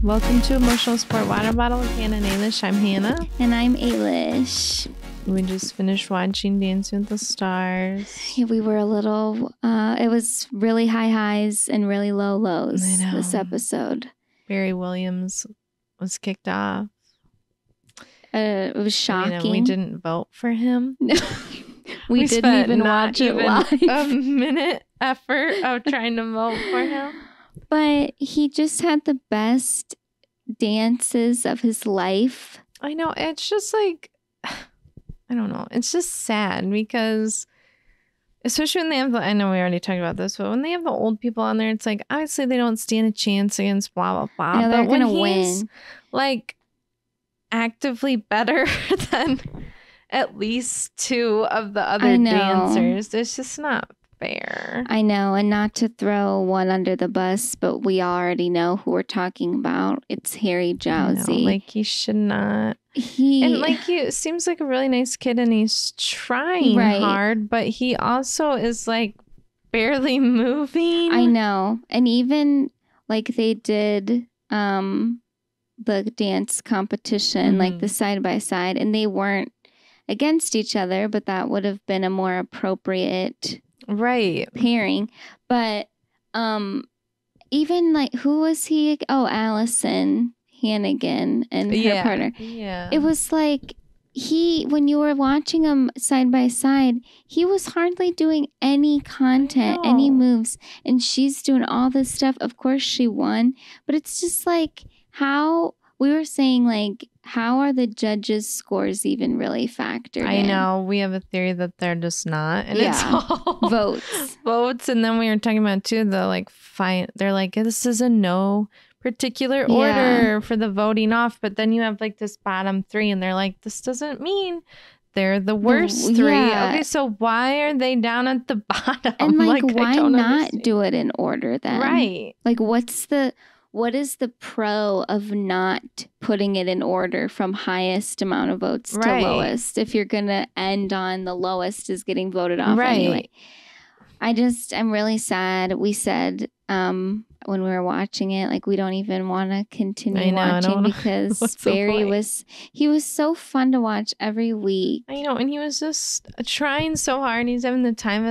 Welcome to Emotional Support Water Bottle with Hannah and Ailish. I'm Hannah. And I'm Ailish. We just finished watching Dancing with the Stars. Yeah, we were a little, it was really high highs and really low lows this episode. Barry Williams was kicked off. It was shocking. We didn't vote for him. we didn't even watch it live. A minute effort of trying to vote for him. But he just had the best dances of his life. I know. It's just like, I don't know. It's just sad because, especially when they have I know we already talked about this, but when they have the old people on there, it's like, obviously they don't stand a chance against blah, blah, blah. Yeah, they're going to win. Like, actively better than at least two of the other dancers. It's just not fair. I know, and not to throw one under the bus, but we already know who we're talking about. It's Harry Jowsey. Like, he should not. And like, he seems like a really nice kid and he's trying hard, but he also is like barely moving. I know. And even like they did the dance competition, like the side by side, and they weren't against each other, but that would have been a more appropriate pairing. But even like, who was he? Oh, Allison Hannigan and her partner. Yeah. It was like when you were watching them side by side, he was hardly doing any content, any moves, and she's doing all this stuff. Of course she won, but it's just like, how we were saying, like, how are the judges' scores even really factored in? I know. We have a theory that they're just not. And it's all votes. And then we were talking about, too, the, like, they're like, this is a no particular order for the voting off. But then you have, like, this bottom three, and they're like, this doesn't mean they're the worst three. Okay, so why are they down at the bottom? And, like why not do it in order then? Right. Like, what is the pro of not putting it in order from highest amount of votes to lowest if you're going to end on the lowest is getting voted off anyway? I'm really sad. We said when we were watching it, like, we don't even want to continue watching because Barry was so fun to watch every week. I know, and he was just trying so hard. He's having the time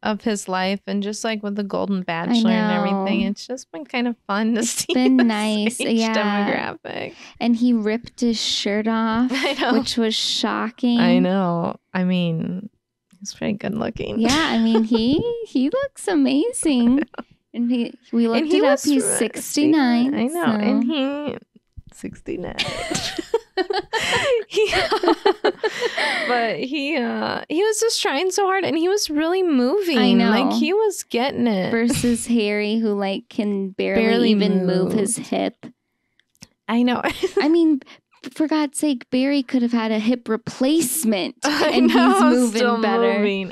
of his life, and just like with the Golden Bachelor and everything, it's just been kind of fun to see. It's been nice, demographic. And he ripped his shirt off, which was shocking. I know. I mean, he's pretty good looking. Yeah, I mean, he looks amazing. And we looked it up. He's 69. I know, and he 69. But he was just trying so hard, and he was really moving. I know. Like, he was getting it. Versus Harry, who like can barely even move his hip. I know. I mean, for God's sake, Barry could have had a hip replacement, and he's moving better.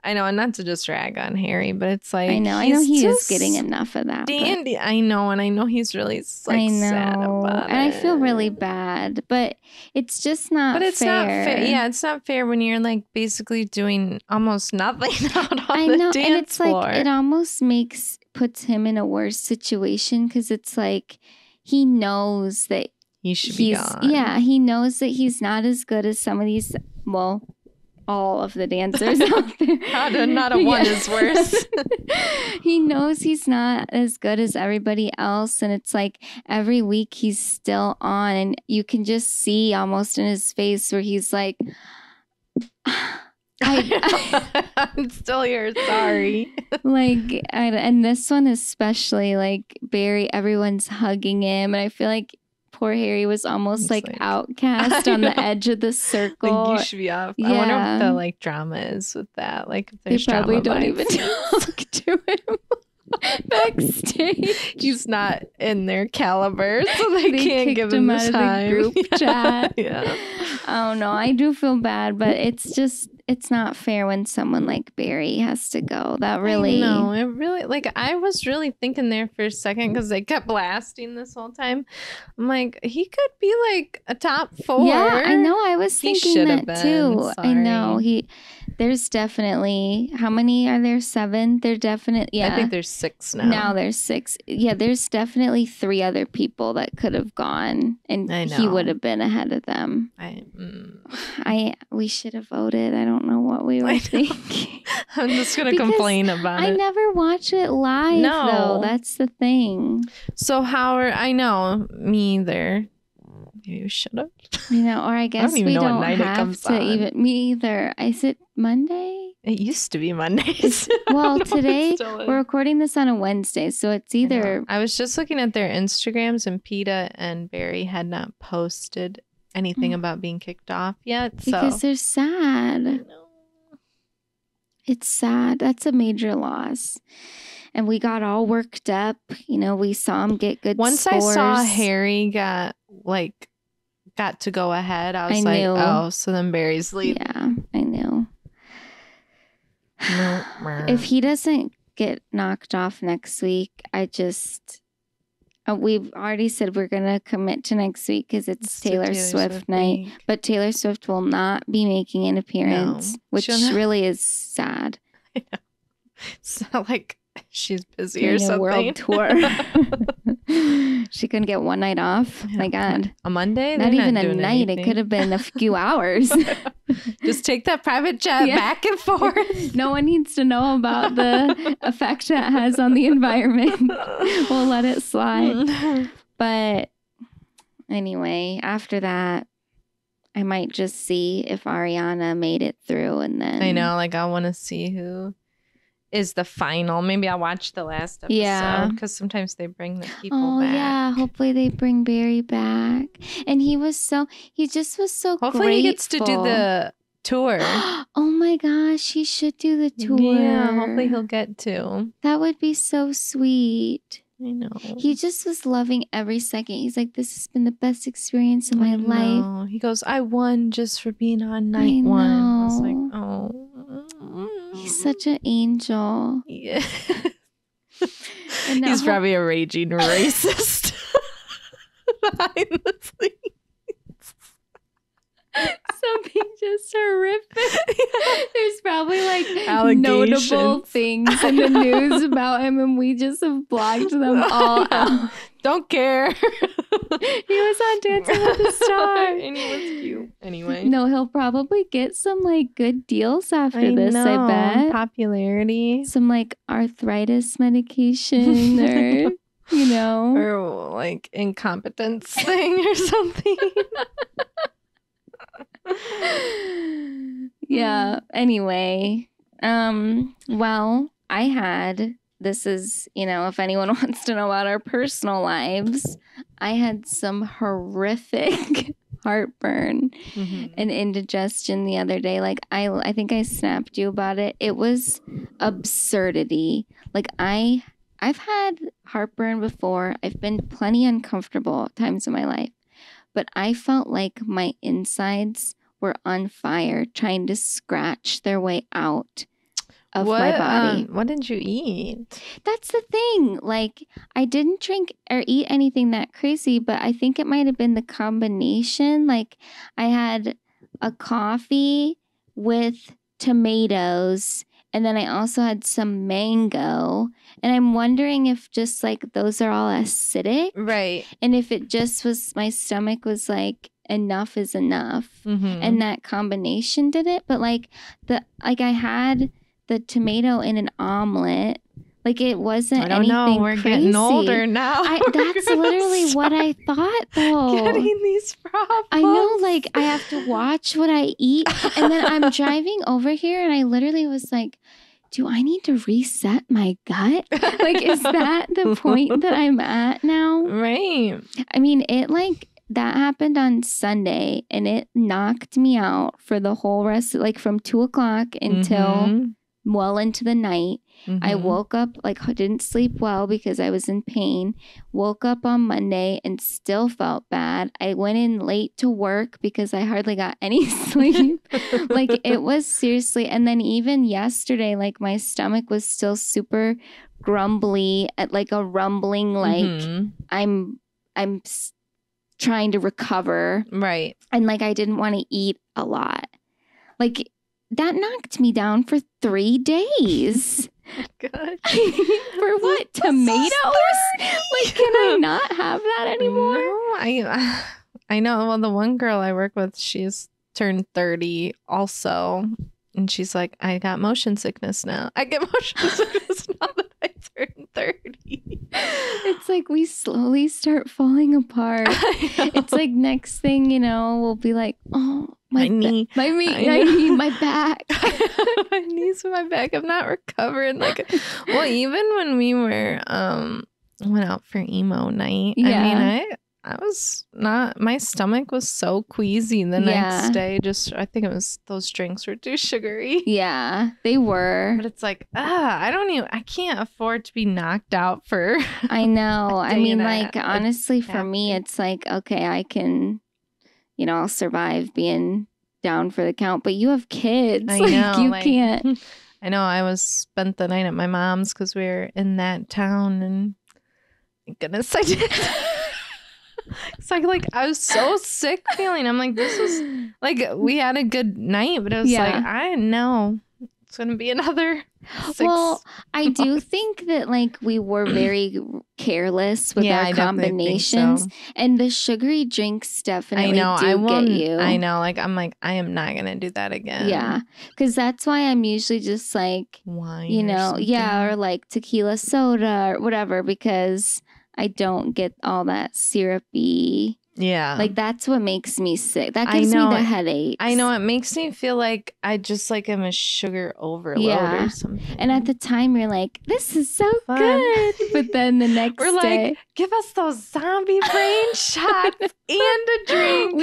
I know, and not to just rag on Harry, but it's like, I know he is getting enough of that. Dandy, I know, and I know he's really like sad about it. And I feel really bad, but it's just not fair. But it's not fair. Yeah, it's not fair when you're like basically doing almost nothing out on the dance and it's floor. Like, it almost puts him in a worse situation because it's like he knows that he should be gone. Yeah, he knows that he's not as good as some of these, all of the dancers out there. Not a one is worse. He knows he's not as good as everybody else, and it's like every week he's still on, and you can just see almost in his face where he's like, I'm still here, sorry. Like, and this one especially, like, Barry, everyone's hugging him, and I feel like poor Harry was almost like outcast on the edge of the circle. Like, you should be off. I wonder what the like drama is with that. Like, if there's they probably drama don't even talk to him backstage. He's not in their caliber, so they can't give him the time. Of the group chat. Yeah. Oh no, I do feel bad, but it's it's not fair when someone like Barry has to go. That really... No, it really, like, I was really thinking there for a second because they kept blasting this whole time. I'm like, he could be like a top 4. Yeah, I know. I was thinking that too. Sorry. I know. There's definitely, how many are there? 7? There definitely, yeah. I think there's 6 now. Now there's 6. Yeah, there's definitely 3 other people that could have gone, and he would have been ahead of them. We should have voted. I don't know what we were thinking. I'm just gonna complain about it. I never watch it live, though. That's the thing. So I know, me either. You should have. I know, or I guess we don't have to even. Me either. Is it Monday? It used to be Mondays. Well, today we're recording this on a Wednesday, so it's either. I was just looking at their Instagrams, and PETA and Barry had not posted anything about being kicked off yet. Because they're sad. I know. It's sad. That's a major loss. And we got all worked up. You know, we saw him get good Once scores. I saw Harry got to go ahead, I was like, oh, so then Barry's leaving. Yeah, I knew. If he doesn't get knocked off next week, we've already said we're going to commit to next week because it's Taylor Swift night. Week. But Taylor Swift will not be making an appearance, which really is sad. I know. It's not like she's busy or something. World tour. She couldn't get one night off. Yeah. My God. A Monday? Not even a night. Anything. It could have been a few hours. Just take that private jet back and forth. No one needs to know about the effect that has on the environment. We'll let it slide. But anyway, after that, I might just see if Ariana made it through, and then I know, like, I want to see who is the final. Maybe I'll watch the last episode because sometimes they bring the people back. Yeah, hopefully they bring Barry back. And he just was so hopefully grateful. He gets to do the tour. Oh my gosh, he should do the tour. Yeah, hopefully he'll get to. That would be so sweet. I know. He just was loving every second. He's like, this has been the best experience of my life. He goes, I won just for being on night 1. I was like, oh. He's such an angel. Yeah. He's probably a raging racist behind the scenes. Something just horrific. There's probably like notable things in the news about him, and we just have blocked them all out. Don't care. He was on Dancing with the Stars. And he was cute. Anyway. No, he'll probably get some like good deals after this, I bet. Popularity. Some like arthritis medication or, you know. Or like incompetence thing or something. Yeah. Anyway. Well, this is, if anyone wants to know about our personal lives, I had some horrific heartburn and indigestion the other day. Like, I think I snapped you about it. It was absurdity. Like, I've had heartburn before. I've been plenty uncomfortable at times in my life. But I felt like my insides were on fire trying to scratch their way out of my body. What did you eat? That's the thing. Like, I didn't drink or eat anything that crazy, but I think it might have been the combination. Like, I had a coffee with tomatoes, and then I also had some mango. And I'm wondering if just like those are all acidic. Right. And if it just was, my stomach was like, enough is enough. And that combination did it. But like I had the tomato in an omelet. Like, it wasn't anything crazy. I don't know. We're getting older now. That's literally what I thought, though. Getting these problems. I know, like, I have to watch what I eat. And then I'm driving over here, and I literally was like, do I need to reset my gut? Like, is that the point that I'm at now? Right. I mean, that happened on Sunday, and it knocked me out for the whole rest, like from 2:00 until well into the night. I woke up, like, didn't sleep well because I was in pain. Woke up on Monday and still felt bad. I went in late to work because I hardly got any sleep. Like, it was seriously. And then even yesterday, like, my stomach was still super grumbly, at like a rumbling, like I'm trying to recover. Right. And like, I didn't want to eat a lot. Like, that knocked me down for 3 days. Good. For what? Tomatoes? Like, can I not have that anymore? No, I know. Well, the one girl I work with, she's turned 30 also. And she's like, I got motion sickness now. I get motion sickness now that I turned 30. It's like we slowly start falling apart. It's like next thing you know, we'll be like, oh, my knee, my back. My knees and my back. I'm not recovering. Like, well, even when we were went out for emo night, I mean, I was not, my stomach was so queasy the next day. I think it was those drinks were too sugary. Yeah, they were. But it's like, I can't afford to be knocked out for. I know. I mean, like, honestly, for me, it's like, okay, I can, I'll survive being down for the count, but you have kids. I know. You can't. I know. I spent the night at my mom's because we were in that town, and thank goodness I did. It's like I was so sick feeling. I'm like, this was like, we had a good night, but it was like, I know it's going to be another 6 Well, I do think that like we were very careless with our combinations, and the sugary drinks definitely get you. I know. Like, I'm like, I am not going to do that again. Yeah. Because that's why I'm usually just like, wine or like tequila soda or whatever, because I don't get all that syrupy. Yeah. Like, that's what makes me sick. That gives me the headache. I know. It makes me feel like I just like am a sugar overload or something. And at the time, you're like, this is so good. But then the next day. We're like, give us those zombie brain shots and a drink.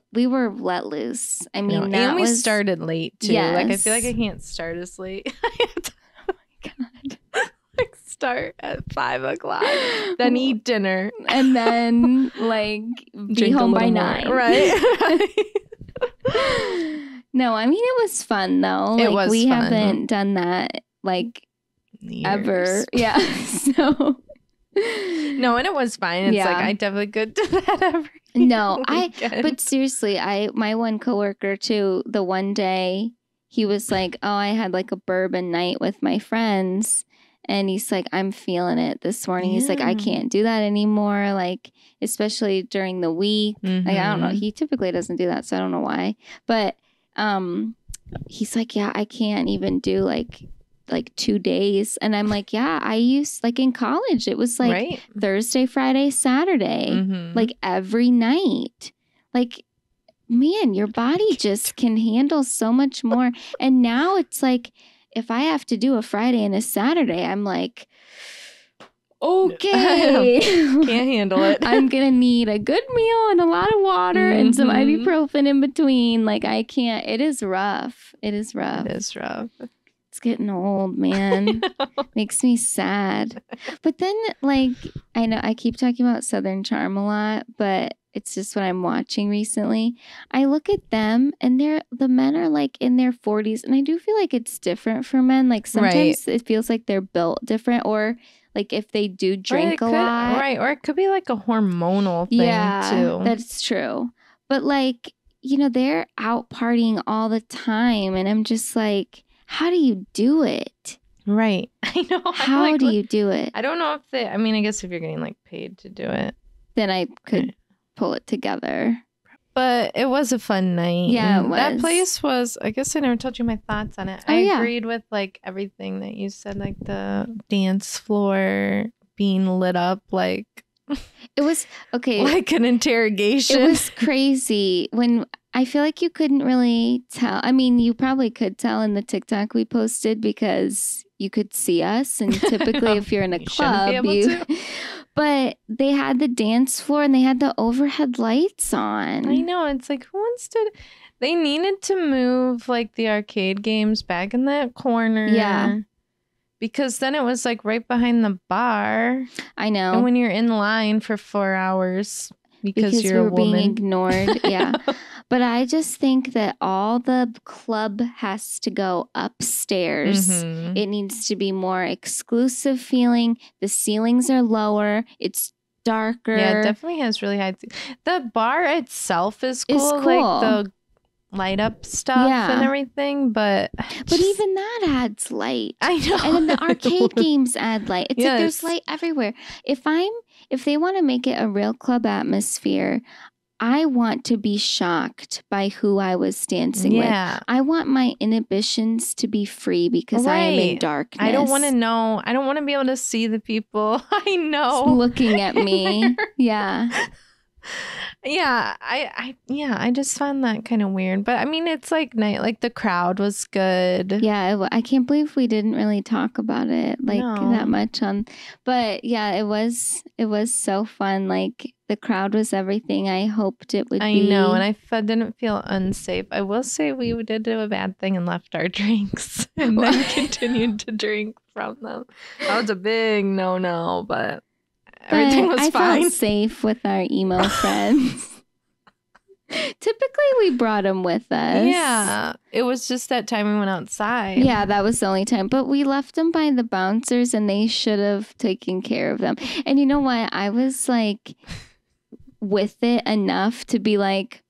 We were let loose. I mean, and we started late too. Yes. Like, I feel like I can't start as late. Oh my God. Start at 5:00, then eat dinner, and then like be home by 9. Right. No, I mean, it was fun though. Like, it was we fun. Haven't done that like ever. Yeah. So no, and it was fine. It's like I definitely could do that every weekend. But seriously, my one coworker too, the one day he was like, oh, I had like a bourbon night with my friends. And he's like, I'm feeling it this morning. He's like, I can't do that anymore. Like, especially during the week. Like, I don't know. He typically doesn't do that, so I don't know why. But he's like, yeah, I can't even do like 2 days. And I'm like, yeah, I used, like, in college, it was like Thursday, Friday, Saturday, like every night. Like, man, your body just can handle so much more. And now it's like, if I have to do a Friday and a Saturday, I'm like, okay. Can't handle it. I'm going to need a good meal and a lot of water and some ibuprofen in between. Like, I can't. It is rough. It's getting old, man. Makes me sad. But then, like, I know I keep talking about Southern Charm a lot, but it's just what I'm watching recently. I look at them and the men are like in their 40s, and I do feel like it's different for men. Like, sometimes it feels like they're built different, or like if they do drink a lot. Right. Or it could be like a hormonal thing too. That's true. But like, they're out partying all the time, and I'm just like, how do you do it? Right. I know. How do you do it? I don't know if I guess if you're getting like paid to do it, then I could pull it together. But it was a fun night. Yeah, it was. That place was, I guess I never told you my thoughts on it. I agreed with like everything that you said, like the dance floor being lit up like it was okay. Like an interrogation. It was crazy. When I feel like you couldn't really tell. I mean, you probably could tell in the TikTok we posted because you could see us, and typically if you're in a club, But they had the dance floor and they had the overhead lights on. I know. It's like, who wants to... They needed to move, like, the arcade games back in that corner. Yeah. Because then it was, like, right behind the bar. I know. And when you're in line for 4 hours because you're a woman. Being ignored. Yeah. But I just think that all the club has to go upstairs. Mm-hmm. It needs to be more exclusive feeling. The ceilings are lower. It's darker. Yeah, it definitely has really high... The bar itself is cool. It's cool. Like the light up stuff and everything, but even that adds light. I know. And then the arcade games add light. It's like there's light everywhere. If they want to make it a real club atmosphere, I want to be shocked by who I was dancing with. I want my inhibitions to be free because I am in darkness. I don't want to know. I don't want to be able to see the people I know looking at me. Yeah. I just found that kind of weird. But I mean, it's like night. Like the crowd was good. Yeah, I can't believe we didn't really talk about it that much on. But yeah, it was so fun. Like the crowd was everything I hoped it would be. I know, and I didn't feel unsafe. I will say we did do a bad thing and left our drinks and then continued to drink from them. That was a big no, but everything was fine. I felt safe with our emo friends. Typically, we brought them with us. Yeah. It was just that time we went outside. Yeah, that was the only time. But we left them by the bouncers, and they should have taken care of them. And you know what? I was like with it enough to be like,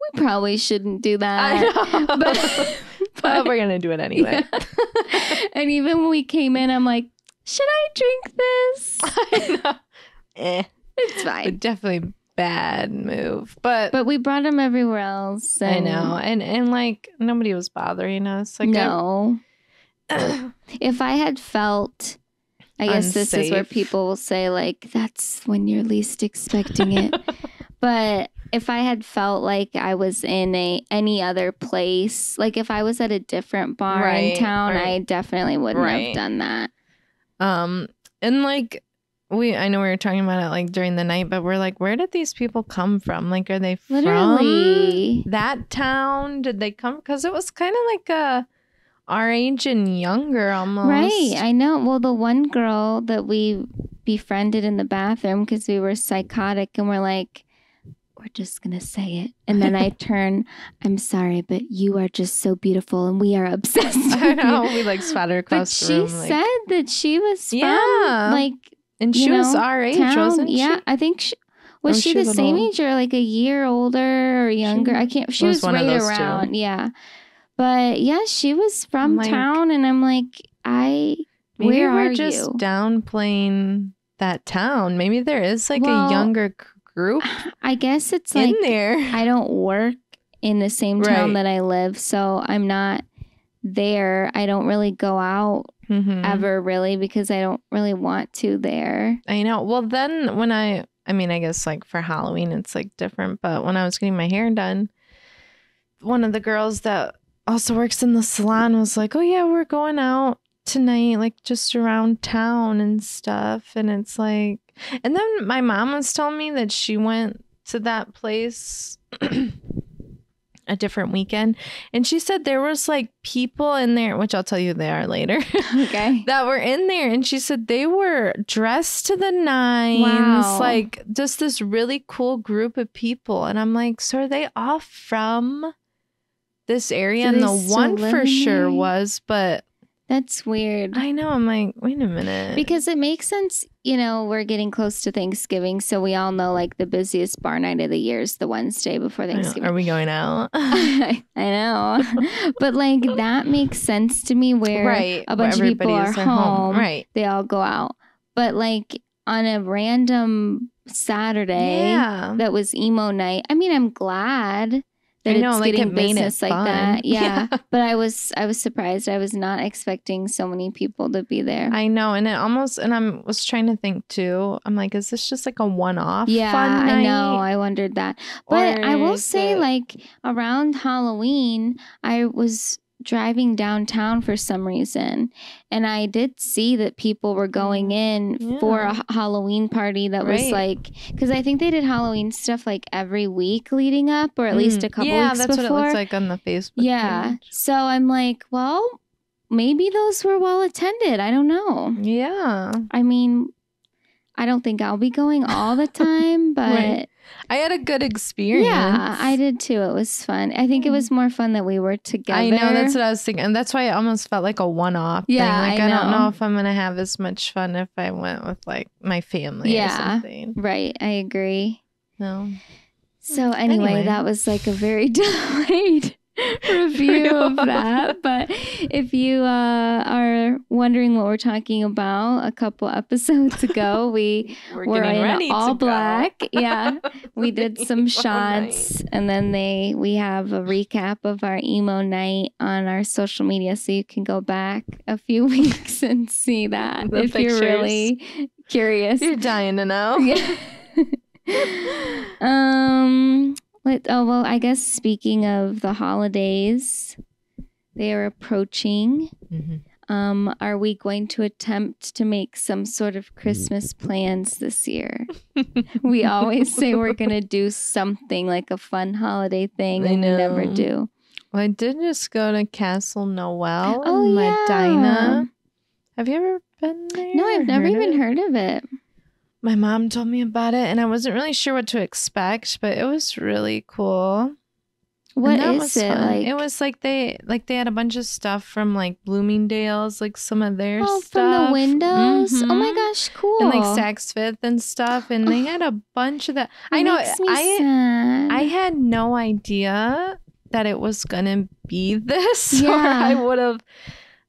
we probably shouldn't do that. I know. But we're going to do it anyway. Yeah. And even when we came in, I'm like, should I drink this? I know. It's fine. But definitely bad move. But we brought them everywhere else. I know. And like nobody was bothering us. Like no. If I had felt, I guess unsafe. This is where people will say like, that's when you're least expecting it. But if I had felt like I was in any other place, like if I was at a different bar in town, I definitely wouldn't have done that. And like I know we were talking about it like during the night, but we're like, where did these people come from? Like, are they from that town? Did they come? Because it was kind of like our age and younger almost. Right. I know. Well, the one girl that we befriended in the bathroom because we were psychotic and we're like, we're just going to say it. And then I turn, I'm sorry, but you are just so beautiful and we are obsessed with I know. We like spat her across the room. She said that she was from like, and she was our age, wasn't she? Yeah, I think was she the same age or like a year older or younger? She was right around. Two. Yeah. But yeah, she was from town and I'm like, where are you? Just downplaying that town. Maybe there is like a younger group. I guess it's like there. I don't work in the same town that I live, so I'm not there. I don't really go out ever really because I don't really want to there. I know. Well, then when I mean, I guess like for Halloween it's like different, but when I was getting my hair done, one of the girls that also works in the salon was like, oh yeah, we're going out tonight, like just around town and stuff. And it's like, and then my mom was telling me that she went to that place a different weekend, and she said there was like people in there, which I'll tell you they are later, okay, that were in there, and she said they were dressed to the nines, like just this really cool group of people. And I'm like, so are they all from this area? And the one for sure was, but that's weird. I know. I'm like, wait a minute. Because it makes sense, we're getting close to Thanksgiving, so we all know like the busiest bar night of the year is the Wednesday before Thanksgiving. Are we going out? I know. But like that makes sense to me where a bunch of people are home. Right. They all go out. But like on a random Saturday that was emo night, I mean, I'm glad that it's getting business like that. Yeah. But I was surprised. I was not expecting so many people to be there. I know. And I was trying to think too. I'm like, is this just like a one-off? Yeah, fun night? I know. I wondered that. But I will say like around Halloween, I was driving downtown for some reason, and I did see that people were going in for a Halloween party that was like, because I think they did Halloween stuff like every week leading up, or at least a couple weeks before. Yeah, that's what it looks like on the Facebook page. So I'm like, well, maybe those were well attended. I don't know. Yeah. I mean, I don't think I'll be going all the time, but I had a good experience. Yeah, I did too. It was fun. I think it was more fun that we were together. I know, that's what I was thinking. And that's why it almost felt like a one-off thing. Like, I don't know if I'm going to have as much fun if I went with like my family or something. Right. I agree. No. So anyway, that was like a very delayed review of that. But if you are wondering what we're talking about, a couple episodes ago we were in all black. Yeah, we did some shots, and then we have a recap of our emo night on our social media, so you can go back a few weeks and see that if you're really curious. You're dying to know. Yeah. Well, I guess speaking of the holidays, they are approaching. Mm-hmm. Are we going to attempt to make some sort of Christmas plans this year? We always say we're going to do something like a fun holiday thing, and we never do. Well, I did just go to Castle Noel in Medina. Have you ever been there? No, I've never even heard of it. My mom told me about it, and I wasn't really sure what to expect, but it was really cool. What is it like? It was like they had a bunch of stuff from like Bloomingdale's, like some of their stuff. From the windows? Mm-hmm. Oh my gosh, cool. And like Saks Fifth and stuff, and they had a bunch of that. I know. I had no idea that it was gonna be this, or I would have.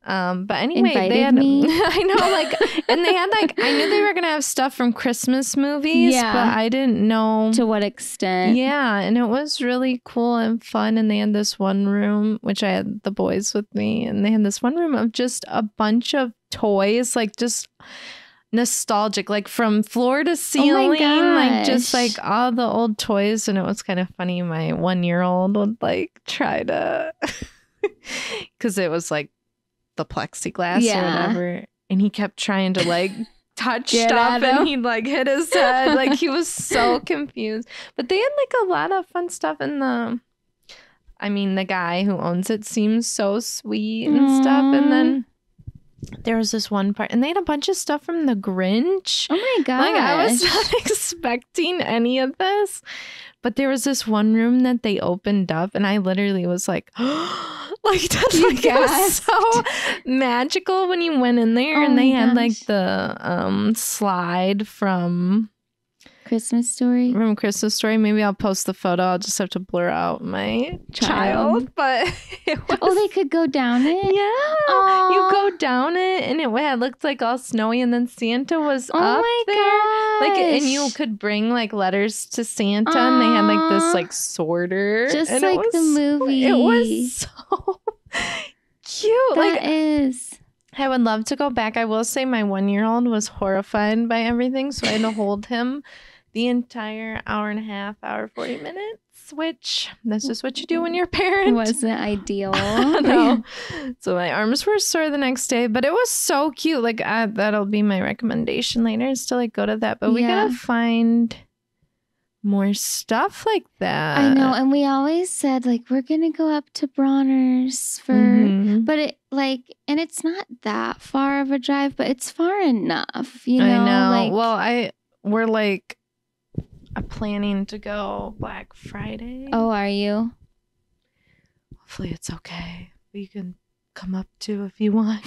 But anyway, they had me. I know, like, and they had like, I knew they were gonna have stuff from Christmas movies, but I didn't know to what extent. Yeah, and it was really cool and fun. And they had this one room, which I had the boys with me, and they had this one room of just a bunch of toys, like just nostalgic, like from floor to ceiling, like just like all the old toys. And it was kind of funny. My 1-year-old would like try to, because it was like the plexiglass or whatever, and he kept trying to like touch stuff, and he'd like hit his head, like he was so confused. But they had like a lot of fun stuff in the guy who owns it seems so sweet and stuff. And then there was this one part, and they had a bunch of stuff from the Grinch. Oh my god! Like, I was not expecting any of this, but there was this one room that they opened up, and I literally was like, like that's like it was so magical when you went in there. And they had like the slide from Christmas Story. Maybe I'll post the photo. I'll just have to blur out my child. But it was, they could go down it? Yeah. Aww. You go down it, and it looked like all snowy, and then Santa was up there. Gosh. Like, and you could bring like letters to Santa. Aww. And they had like this like sorter. Just and like the movie. It was so cute. That is. I would love to go back. I will say my 1-year-old was horrified by everything, so I had to hold him the entire hour and a half, 40 minutes, which that's just what you do when you're a parent. Wasn't ideal. No. So my arms were sore the next day, but it was so cute. Like, that'll be my recommendation later, is to like go to that. But we gotta find more stuff like that. I know, and we always said like we're gonna go up to Bronner's for, but it like, and it's not that far of a drive, but it's far enough, you know. I know. Like, well, we're like planning to go Black Friday. Oh, are you? Hopefully it's okay. You can come up too if you want.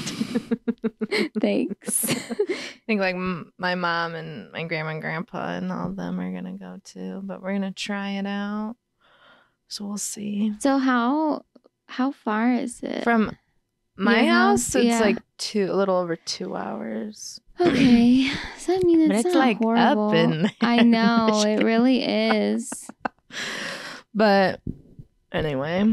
Thanks. I think like my mom and my grandma and grandpa and all of them are gonna go too, but we're gonna try it out. So we'll see. So how far is it from my house? It's like a little over 2 hours. Okay, so I mean, it's not like horrible. Up in there. I know, it really is. But anyway,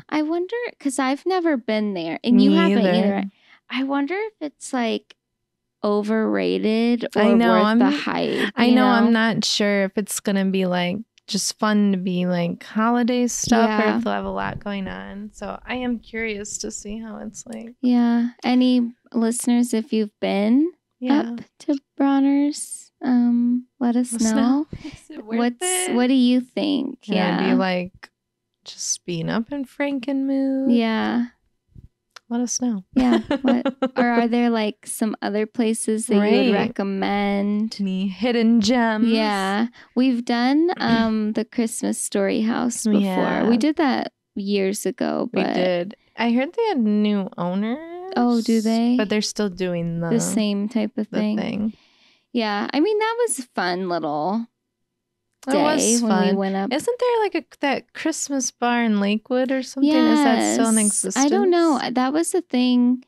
I wonder, because I've never been there, and you haven't either. I wonder if it's like overrated or worth the hype. I know. I'm not sure if it's gonna be like just fun to be like holiday stuff or if they'll have a lot going on. So I am curious to see how it's like. Yeah. Any listeners, if you've been up to Bronner's, let us know. What do you think? Yeah. Do you like just being up in Frankenmuth? Yeah. Let us know. Yeah. Or are there like some other places that you would recommend? Any hidden gems? Yeah. We've done the Christmas Story House before. Yeah. We did that years ago. But we did. I heard they had new owners. Oh, do they? But they're still doing the same type of thing. Yeah. I mean, that was fun little day when we went up. Isn't there like that Christmas bar in Lakewood or something? Yes. Is that still in existence? I don't know. That was the thing.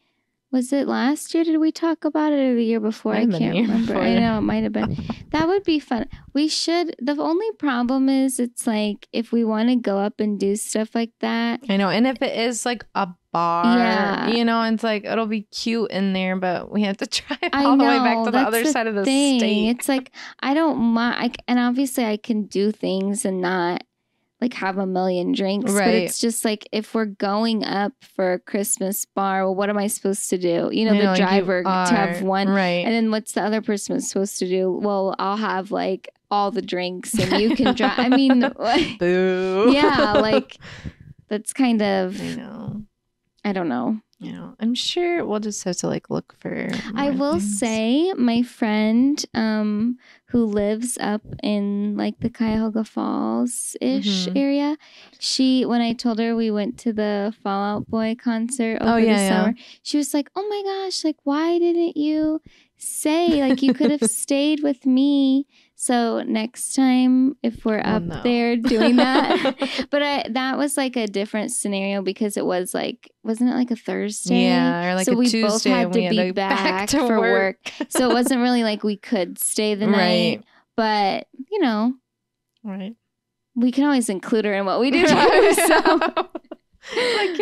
Was it last year? Did we talk about it, or the year before? I can't remember. I know it might have been. That would be fun. We should. The only problem is it's like if we want to go up and do stuff like that. I know. And if it is like a bar, you know, it's like it'll be cute in there, but we have to drive all the way back to the other side of the state. It's like I don't mind, and obviously I can do things and not like have a million drinks, but it's just like if we're going up for a Christmas bar, well, what am I supposed to do? You know, the driver to have one, and then what's the other person supposed to do? Well, I'll have like all the drinks, and you can drive. I mean, boo. Yeah, like that's kind of. I don't know. You know, I'm sure we'll just have to like look for. I will say, my friend, who lives up in like the Cuyahoga Falls-ish area, when I told her we went to the Fall Out Boy concert over the summer, she was like, "Oh my gosh, like why didn't you say like you could have stayed with me?" So next time, if we're up there doing that, but that was like a different scenario because it was like, wasn't it like a Thursday? Yeah, or like so a Tuesday. So we both had to be back for work. So it wasn't really like we could stay the night, but you know, we can always include her in what we do. So. Like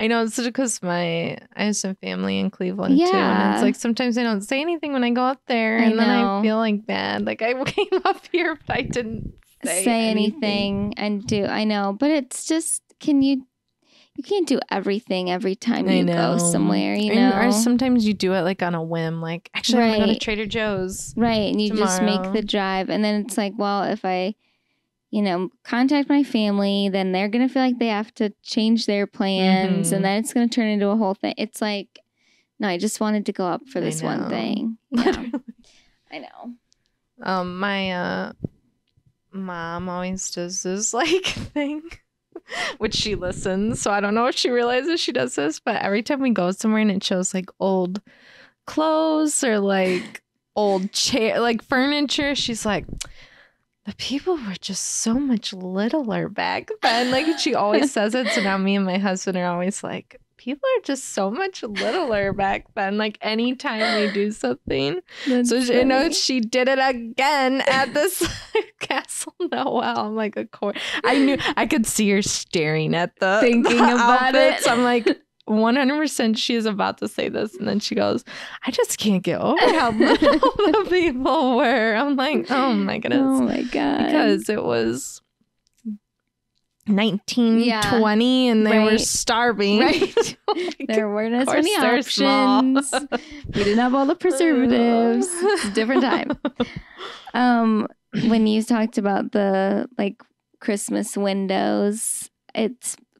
I know it's because I have some family in Cleveland too, and it's like sometimes I don't say anything when I go out there, and then I feel like bad. Like I came up here, but I didn't say anything. And I know, but it's just you can't do everything every time you go somewhere, you know. Or sometimes you do it like on a whim, like actually I'm gonna go to Trader Joe's, and you tomorrow. Just make the drive, and then it's like, well, if I contact my family, then they're going to feel like they have to change their plans, and then it's going to turn into a whole thing. It's like, no, I just wanted to go up for this one thing. Yeah. I know. My mom always does this like thing, which she listens, so I don't know if she realizes she does this, but every time we go somewhere and it shows like old clothes or like old chair, like furniture, she's like, the people were just so much littler back then. Like she always says it. So now me and my husband are always like, people are just so much littler back then. Like anytime we do something. So she did it again at this Castle Noel. I'm like, of course. I knew I could see her staring at thinking about outfits. I'm like, 100% she is about to say this, and then she goes, I just can't get over how little the people were. I'm like, oh my goodness. Oh my god. Because it was 1920 and they were starving. Right. There weren't as many options. We didn't have all the preservatives. It's a different time. When you talked about the like Christmas windows,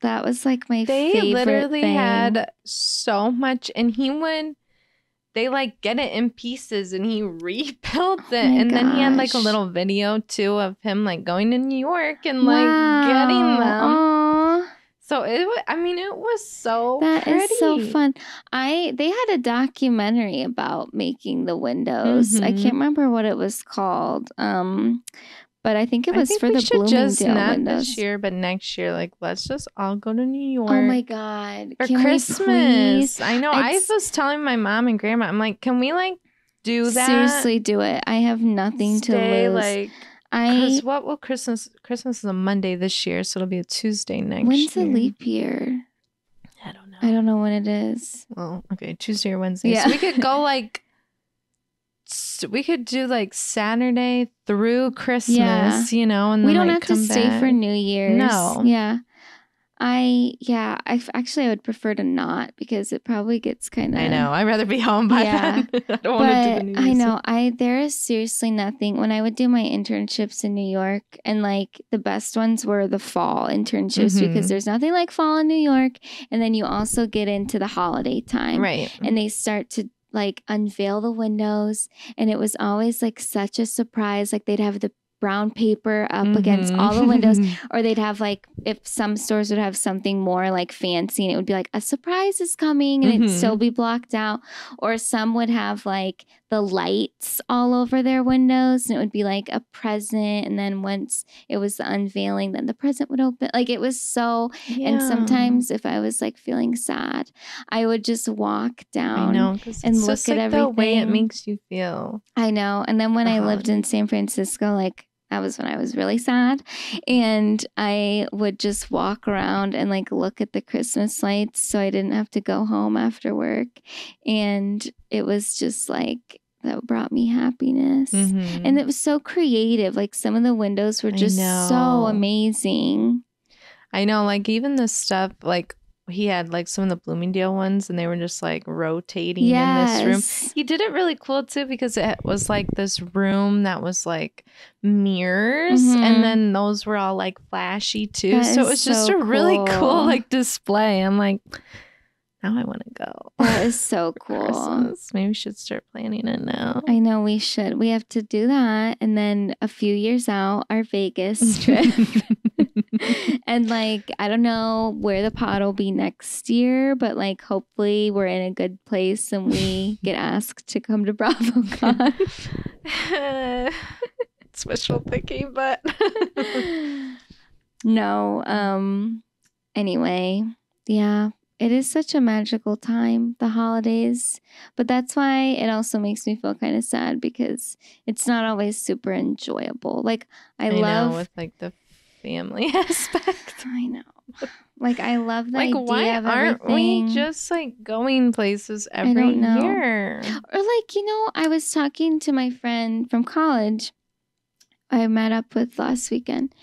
that was like my favorite thing. They literally had so much, and they like get it in pieces, and he rebuilt it, and then he had like a little video too of him like going to New York and like getting them. Aww. So it was so that pretty. Is so fun. They had a documentary about making the windows. I can't remember what it was called. But I think it was for the Bloomingdale not windows. This year, but next year, like let's just all go to New York. Oh my god! For Christmas. I know. I was telling my mom and grandma, I'm like, can we like do that? Seriously, do it. I have nothing to lose. Like, because what will Christmas is a Monday this year, so it'll be a Tuesday next year. When's the leap year? I don't know. I don't know when it is. Well, okay, Tuesday or Wednesday. Yeah. So we could go like we could do like Saturday through Christmas, you know, and we then don't like have to stay back for New Year's. No. Yeah. I would prefer to not because it probably gets kind of. I know. I'd rather be home by then. I don't want to do the New Year's. I know. There is seriously nothing. When I would do my internships in New York, and like the best ones were the fall internships because there's nothing like fall in New York. And then you also get into the holiday time. Right. And they start to like unveil the windows. And it was always like such a surprise. Like they'd have the brown paper up against all the windows, or they'd have like, if some stores would have something more like fancy and it would be like a surprise is coming and it'd still be blocked out, or some would have like the lights all over their windows and it would be like a present, and then once it was the unveiling then the present would open. Like it was so and sometimes if I was like feeling sad I would just walk down and look at everything. The way it makes you feel. I know. And then when I lived in San Francisco, like that was when I was really sad, and I would just walk around and like look at the Christmas lights so I didn't have to go home after work, and it was just like that brought me happiness. And it was so creative. Like some of the windows were just so amazing. I know, like even the stuff like he had like some of the Bloomingdale ones and they were just like rotating in this room. He did it really cool too because it was like this room that was like mirrors and then those were all like flashy too. So it was just a really cool like display. I'm like, now I want to go. That is so cool. Christmas. Maybe we should start planning it now. I know we should. We have to do that. And then a few years out, our Vegas trip. And like, I don't know where the pod will be next year, but like, hopefully we're in a good place and we get asked to come to BravoCon. It's wishful thinking, but no. Anyway, yeah. It is such a magical time, the holidays, but that's why it also makes me feel kind of sad because it's not always super enjoyable. Like I love with like the family aspect. I know. Like I love the like idea why of aren't everything. we just like going places every year? Or like, I was talking to my friend from college I met up with last weekend.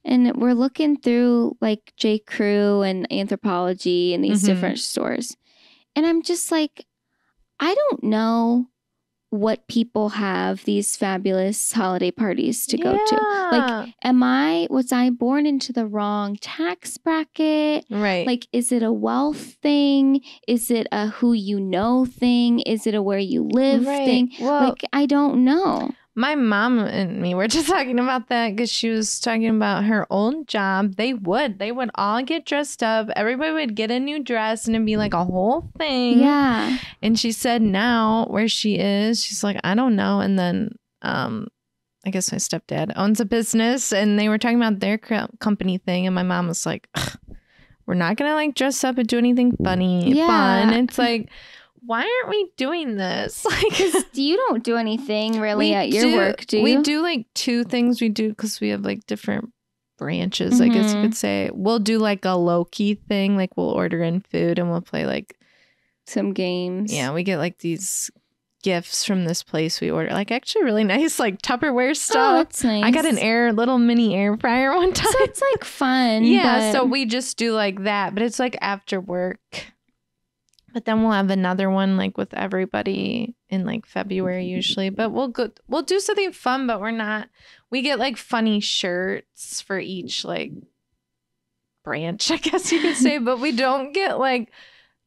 And we're looking through like J. Crew and Anthropology and these different stores. And I'm just like, I don't know what people have these fabulous holiday parties to go to. Like, was I born into the wrong tax bracket? Right. Like, is it a wealth thing? Is it a who you know thing? Is it a where you live thing? Well, like, I don't know. My mom and me were just talking about that because she was talking about her old job. They would all get dressed up. Everybody would get a new dress and it'd be like a whole thing. Yeah. And she said now where she is, she's like, I don't know. And then I guess my stepdad owns a business and they were talking about their company thing. And my mom was like, we're not going to like dress up and do anything funny, fun. It's like, why aren't we doing this? Like, you don't do anything really at your work, do you? We do like two things we do because we have like different branches, I guess you could say. We'll do like a low-key thing. Like we'll order in food and we'll play like some games. Yeah, we get like these gifts from this place we order. Like actually really nice like Tupperware stuff. Oh, that's nice. I got an little mini air fryer one time. So it's like fun. Yeah, so we just do like that. But it's like after work. But then we'll have another one like with everybody in like February usually. But we'll do something fun, but we get like funny shirts for each like branch, I guess you could say. But we don't get like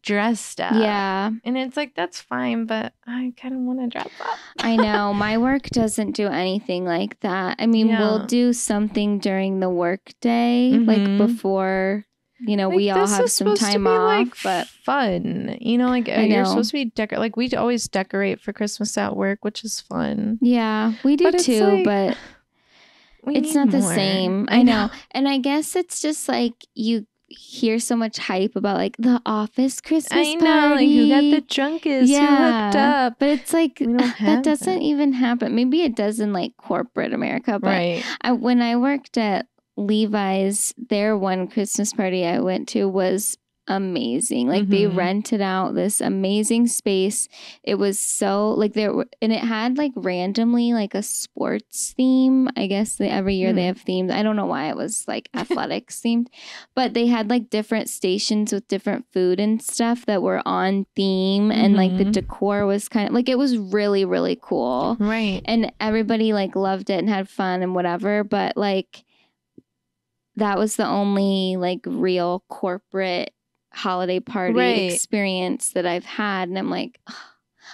dressed up. Yeah. And it's like, that's fine, but I kind of want to dress up. I know. My work doesn't do anything like that. I mean, we'll do something during the work day, like before... like, we all have some time off, like, but fun. Like you're supposed to be like we always decorate for Christmas at work, which is fun. Yeah, we do too, like, but it's not the same. I know. And I guess it's just like you hear so much hype about like the office Christmas party. Like who got the drunkest, who hooked up. But it's like that doesn't even happen. Maybe it does in like corporate America, but when I worked at Levi's, their one Christmas party I went to was amazing. Like they rented out this amazing space. It was so like and it had like randomly like a sports theme. I guess every year they have themes. I don't know why it was like athletics themed, but they had like different stations with different food and stuff that were on theme, and like the decor was kind of like, it was really, really cool. Right. And everybody like loved it and had fun and whatever, but like that was the only like real corporate holiday party experience that I've had. And I'm like,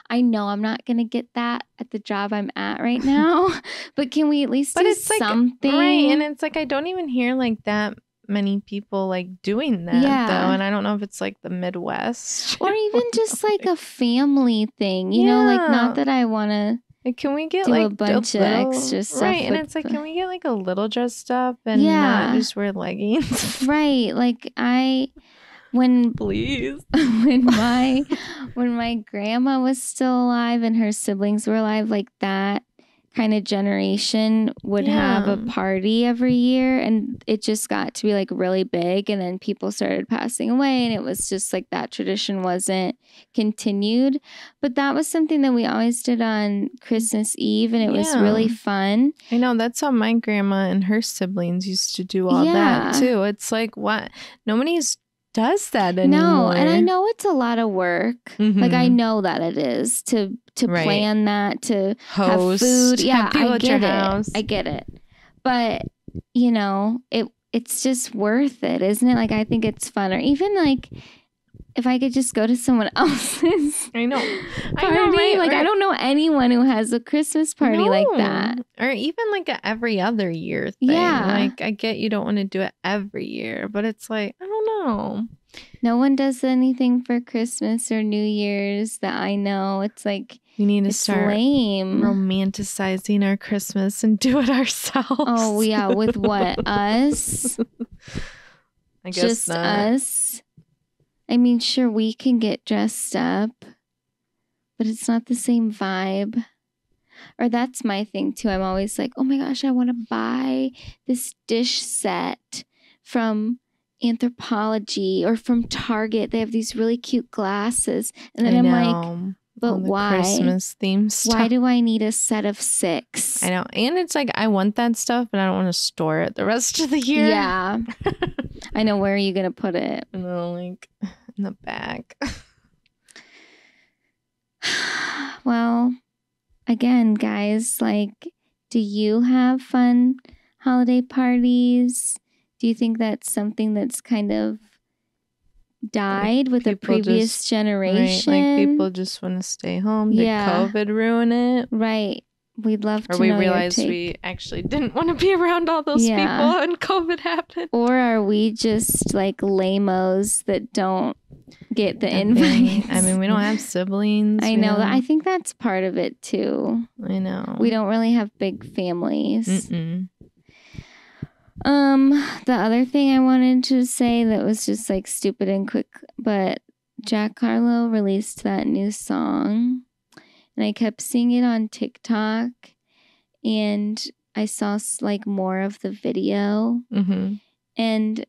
I know I'm not going to get that at the job I'm at right now, but can we at least do something? Like, right. And it's like, I don't even hear like that many people like doing that though. And I don't know if it's like the Midwest. Or even just like a family thing, you know, like not that I want to. Like, can we get do like a bunch of extra stuff? Right, and it's like, can we get like a little dressed up and not just wear leggings? Right, like please. when my grandma was still alive and her siblings were alive, like that kind of generation would have a party every year, and it just got to be like really big, and then people started passing away, and it was just like that tradition wasn't continued. But that was something that we always did on Christmas Eve, and it was really fun. I know, that's how my grandma and her siblings used to do all that too. It's like, what? Nobody's does that anymore. No, and I know it's a lot of work. Like I know that it is to plan that, to host, have food. Yeah, have people I at your get house. it. I get it. But you know, it's just worth it, isn't it? Like I think it's fun. Or even like if I could just go to someone else's I know. party. Right? Like I don't know anyone who has a Christmas party like that. Or even like a every other year thing. Yeah. Like I get you don't want to do it every year, but it's like, I don't know. No one does anything for Christmas or New Year's that I know. It's like we need to start romanticizing our Christmas and do it ourselves. Oh yeah, with what? Us? I guess just not. Us. I mean, sure, we can get dressed up, but it's not the same vibe. Or that's my thing, too. I'm always like, oh, my gosh, I want to buy this dish set from Anthropologie or from Target. They have these really cute glasses. And then I'm like, but why? Christmas theme stuff. Why do I need a set of 6? I know. And it's like, I want that stuff, but I don't want to store it the rest of the year. Yeah. I know. Where are you going to put it? I know, like in the back. Well, again, guys, like, do you have fun holiday parties? Do you think that's something that's kind of died with the previous generation? Right, like people just want to stay home. Did COVID ruin it? Right. We'd love to know. Or we realized we actually didn't want to be around all those people and COVID happened. Or are we just like lamos that don't get the invite? I mean, we don't have siblings. I know that. I think that's part of it too. I know. We don't really have big families. The other thing I wanted to say that was just like stupid and quick, but Jack Harlow released that new song. And I kept seeing it on TikTok, and I saw like more of the video. And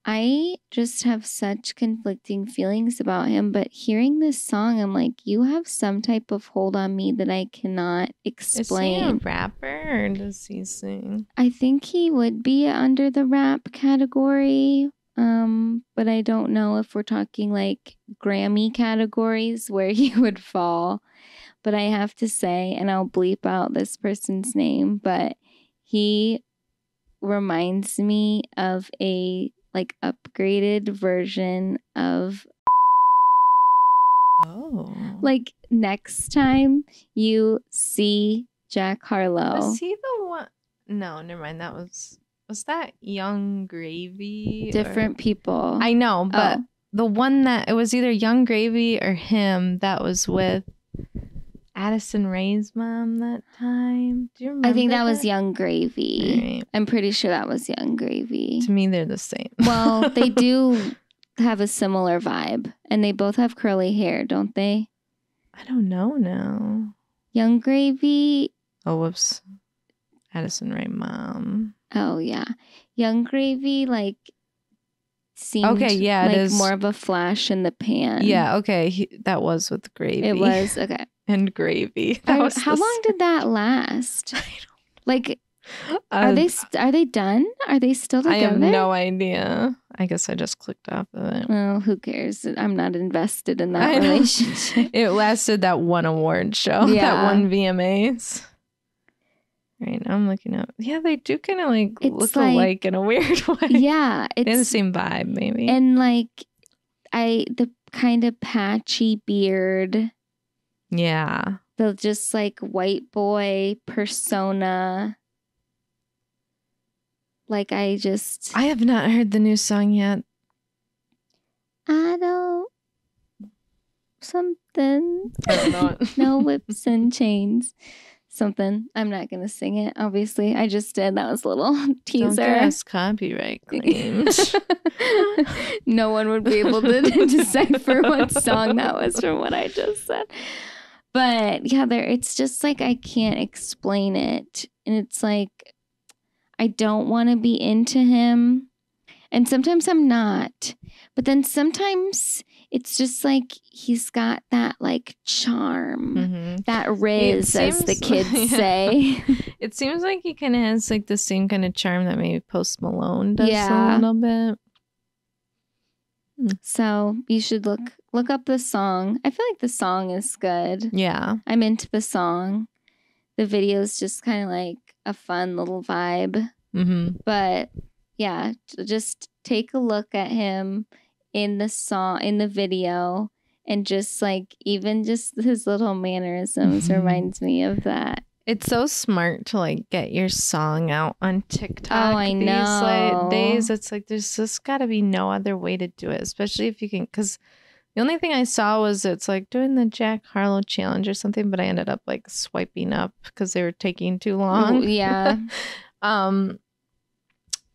I just have such conflicting feelings about him. But hearing this song, I'm like, you have some type of hold on me that I cannot explain. Is he a rapper or does he sing? I think he would be under the rap category. But I don't know if we're talking like Grammy categories where he would fall. But I have to say, and I'll bleep out this person's name, but he reminds me of a like upgraded version of like next time you see Jack Harlow. Was he the one? No, never mind. That was that Young Gravy? Different people. I know, but the one that it was either Young Gravy or him that was with Addison Rae's mom that time. Do you remember? I think that was Young Gravy. Right. I'm pretty sure that was Young Gravy. To me, they're the same. Well, they do have a similar vibe, and they both have curly hair, don't they? I don't know now. Young Gravy. Oh, whoops. Addison Rae mom. Oh, yeah. Young Gravy, like, seemed like more of a flash in the pan. Yeah, okay. That was with gravy. It was, okay. And gravy. How long did that last? Like, are they done? Are they still together? I have no idea. I guess I just clicked off of it. Well, who cares? I'm not invested in that relationship. It lasted that one award show. Yeah. That one VMAs. Right, now I'm looking up. Yeah, they do kind of like look alike in a weird way. Yeah. They have the same vibe, maybe. And like, the kind of patchy beard. Yeah. The just like white boy persona. Like I have not heard the new song yet. I don't. Something. I don't know it. No whips and chains. Something. I'm not going to sing it, obviously. I just did. That was a little teaser. Don't get us copyright claims. No one would be able to decipher what song that was from what I just said. But yeah, it's just like I can't explain it. And it's like, I don't want to be into him. And sometimes I'm not. But then sometimes it's just like he's got that like charm, that riz, as the kids say. It seems like he kind of has like the same kind of charm that maybe Post Malone does a little bit. So you should look up the song. I feel like the song is good. Yeah. I'm into the song. The video is just kind of like a fun little vibe. But yeah, just take a look at him in the video, and just like even just his little mannerisms reminds me of that. It's so smart to like get your song out on TikTok. Oh, I know. These days, it's like there's just got to be no other way to do it, especially if you can. Because the only thing I saw was it's like doing the Jack Harlow challenge or something, but I ended up like swiping up because they were taking too long. Ooh, yeah.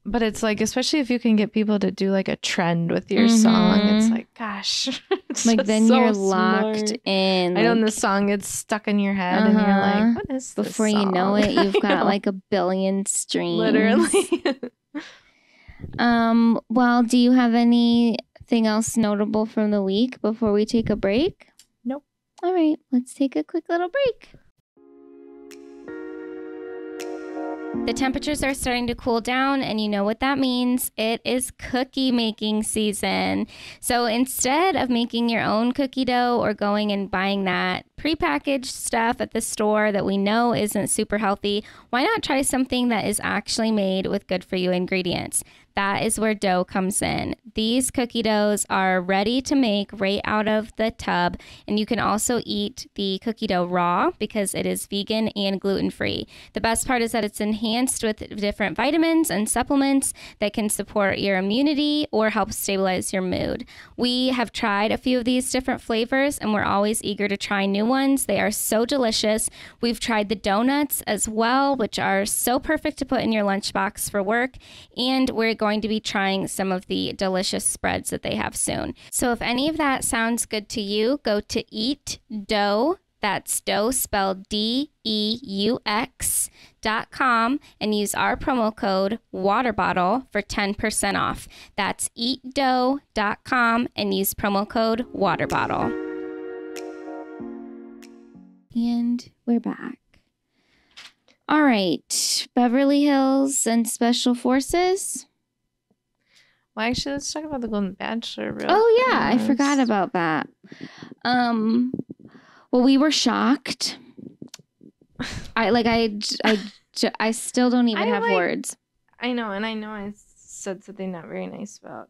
But it's like, especially if you can get people to do like a trend with your song, it's like, gosh. It's like then so you're smart. locked in. I know, and the song gets stuck in your head and you're like, what is this Before song? you know it, you've got like a billion streams. Literally. Well, do you have anything else notable from the week before we take a break? Nope. All right, let's take a quick little break. The temperatures are starting to cool down, and you know what that means. It is cookie making season. So instead of making your own cookie dough or going and buying that prepackaged stuff at the store that we know isn't super healthy, why not try something that is actually made with good for you ingredients? That is where dough comes in. These cookie doughs are ready to make right out of the tub, and you can also eat the cookie dough raw because it is vegan and gluten-free. The best part is that it's enhanced with different vitamins and supplements that can support your immunity or help stabilize your mood. We have tried a few of these different flavors, and we're always eager to try new ones. They are so delicious. We've tried the donuts as well, which are so perfect to put in your lunchbox for work, and we're going to be trying some of the delicious spreads that they have soon. So if any of that sounds good to you, go to Eat Dough. That's dough spelled DEUX.com and use our promo code WATERBOTTLE for 10% off. That's eatdough.com and use promo code WATERBOTTLE. And we're back. All right, Beverly Hills and Special Forces. Well, actually, let's talk about the Golden Bachelor. Oh yeah, I forgot about that. Well, we were shocked. I still don't even have words. I know, and I know I said something not very nice about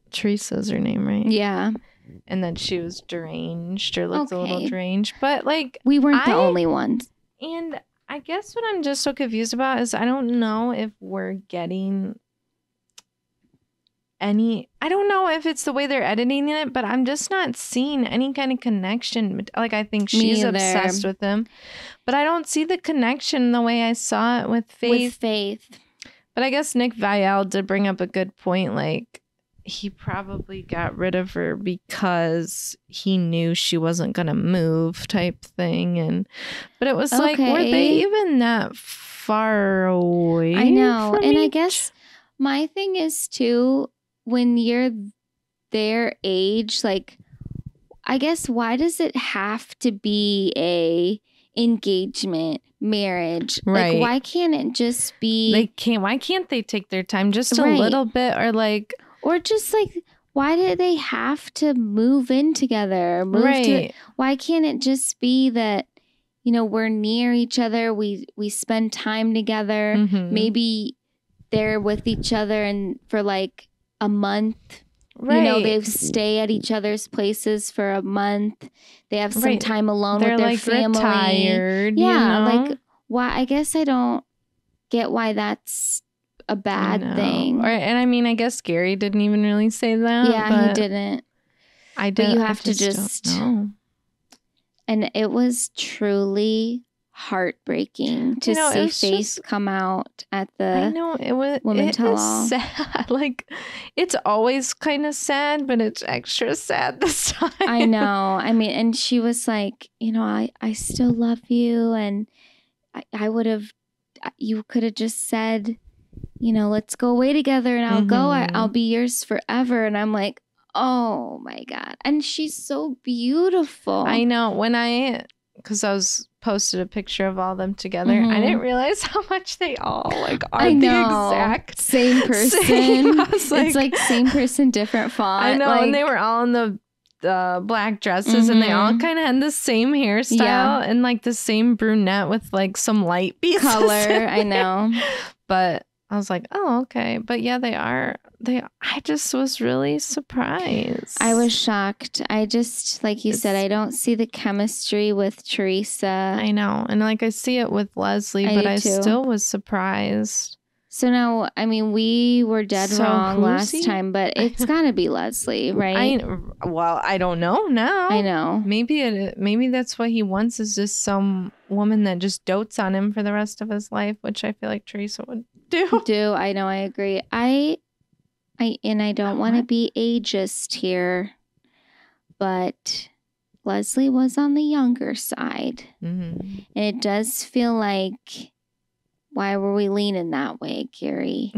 Teresa's her name, right? Yeah. And then she was deranged or looked a little deranged, but like we weren't the only ones. And I guess what I'm just so confused about is I don't know if we're getting I don't know if it's the way they're editing it, but I'm just not seeing any kind of connection. Like, I think she's obsessed with him, but I don't see the connection the way I saw it with Faith. But I guess Nick Viall did bring up a good point. Like, he probably got rid of her because he knew she wasn't going to move type thing. But it was like, were they even that far away? I know. From and each? I guess my thing is too, when you're their age, like, I guess, why does it have to be a engagement, marriage? Right. Like, why can't it just be... Why can't they take their time just a little bit, or like... Or just like, why do they have to move in together? Why can't it just be that, you know, we're near each other, we spend time together, maybe they're with each other and for like a month. Right. You know, they stay at each other's places for a month. They have some time alone with their family. Retired, yeah, like, why? I guess I don't get why that's a bad thing. And I mean, I guess Gary didn't even really say that. Yeah, he didn't. But you have to just know. And it was truly heartbreaking to see Faith come out at the Women Tell All. Sad. Like, it's always kind of sad, but it's extra sad this time. I know. I mean, and she was like, you know, I still love you, and I would have, you could have just said, you know, let's go away together, and I'll go. I'll be yours forever. And I'm like, oh my God. And she's so beautiful. I know. Because I was posted a picture of all of them together. I didn't realize how much they all like are the exact same person. It's like same person, different font. I know, like, and they were all in the black dresses, and they all kind of had the same hairstyle and like the same brunette with like some light pieces color. I know, but I was like, oh, okay. But yeah, I just was really surprised. I was shocked. I just, like you said, I don't see the chemistry with Teresa. I know. And like, I see it with Leslie, but I still was surprised. So now, I mean, we were dead wrong last time, but it's got to be Leslie, right? I don't know now. I know. Maybe that's what he wants, is just some woman that just dotes on him for the rest of his life, which I feel like Teresa would do. I know. I agree. I don't want to be ageist here, but Leslie was on the younger side. And it does feel like, why were we leaning that way, Gary?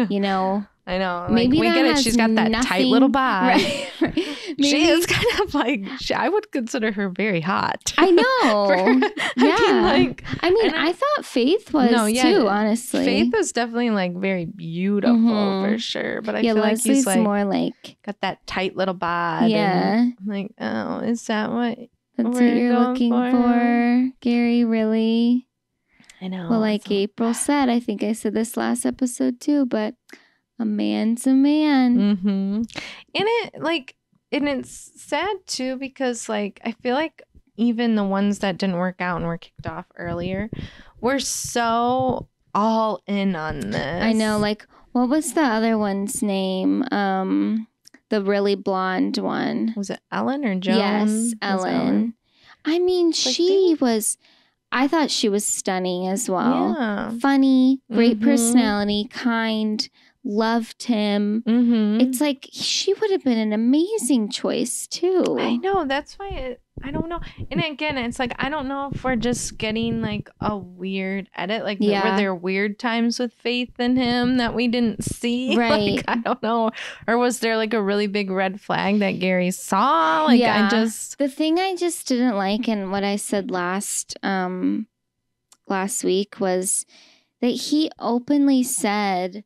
You know? I know. Maybe we get it. She's got that tight little body. Right. She is kind of like, I would consider her very hot. I know. Yeah. I thought Faith was too, honestly. Faith was definitely like very beautiful for sure. But I feel Leslie's like he's like more like, got that tight little body. Yeah. And I'm like, oh, is that what you're looking for, Gary? Really? I know. Well, like April said, I think I said this last episode too, but a man's a man. And it's sad too, because like, I feel like even the ones that didn't work out and were kicked off earlier were so all in on this. I know. Like, what was the other one's name? The really blonde one. Was it Ellen or Joan? Yes, Ellen. I mean, I thought she was stunning as well. Yeah. Funny, great personality, kind, loved him. It's like, she would have been an amazing choice too. I know. That's why I don't know. And again, it's like, I don't know if we're just getting like a weird edit. Like, were there weird times with Faith and him that we didn't see? Right. Like, I don't know. Or was there like a really big red flag that Gary saw? Like, the thing I just didn't like, and what I said last week, was that he openly said,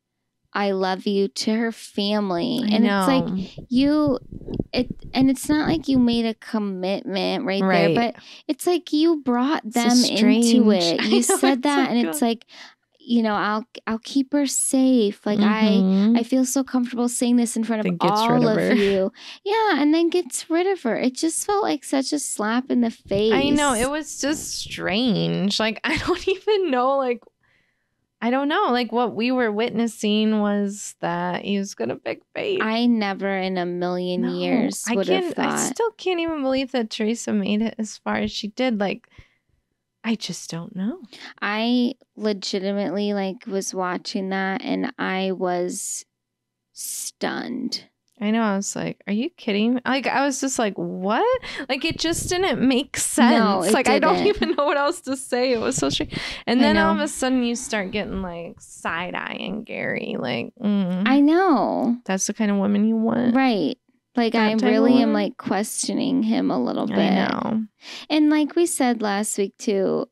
I love you, to her family. And it's like, and it's not like you made a commitment right there, but it's like you brought them into it. You said that, and it's like, you know, I'll keep her safe. Like, I feel so comfortable saying this in front of all of you. Yeah, and then gets rid of her. It just felt like such a slap in the face. I know. It was just strange. Like, I don't even know, like, I don't know. Like, what we were witnessing was that he was going to pick Faith. I never in a million years would have thought. I still can't even believe that Teresa made it as far as she did. Like, I just don't know. I legitimately, like, was watching that, and I was stunned. I know. I was like, are you kidding me? Like, I was just like, what? Like, it just didn't make sense. No, like, didn't. I don't even know what else to say. It was so strange. And then all of a sudden you start getting like side-eyeing Gary. Like, I know. That's the kind of woman you want. Right. Like, I really am like questioning him a little bit. I know. And like we said last week too,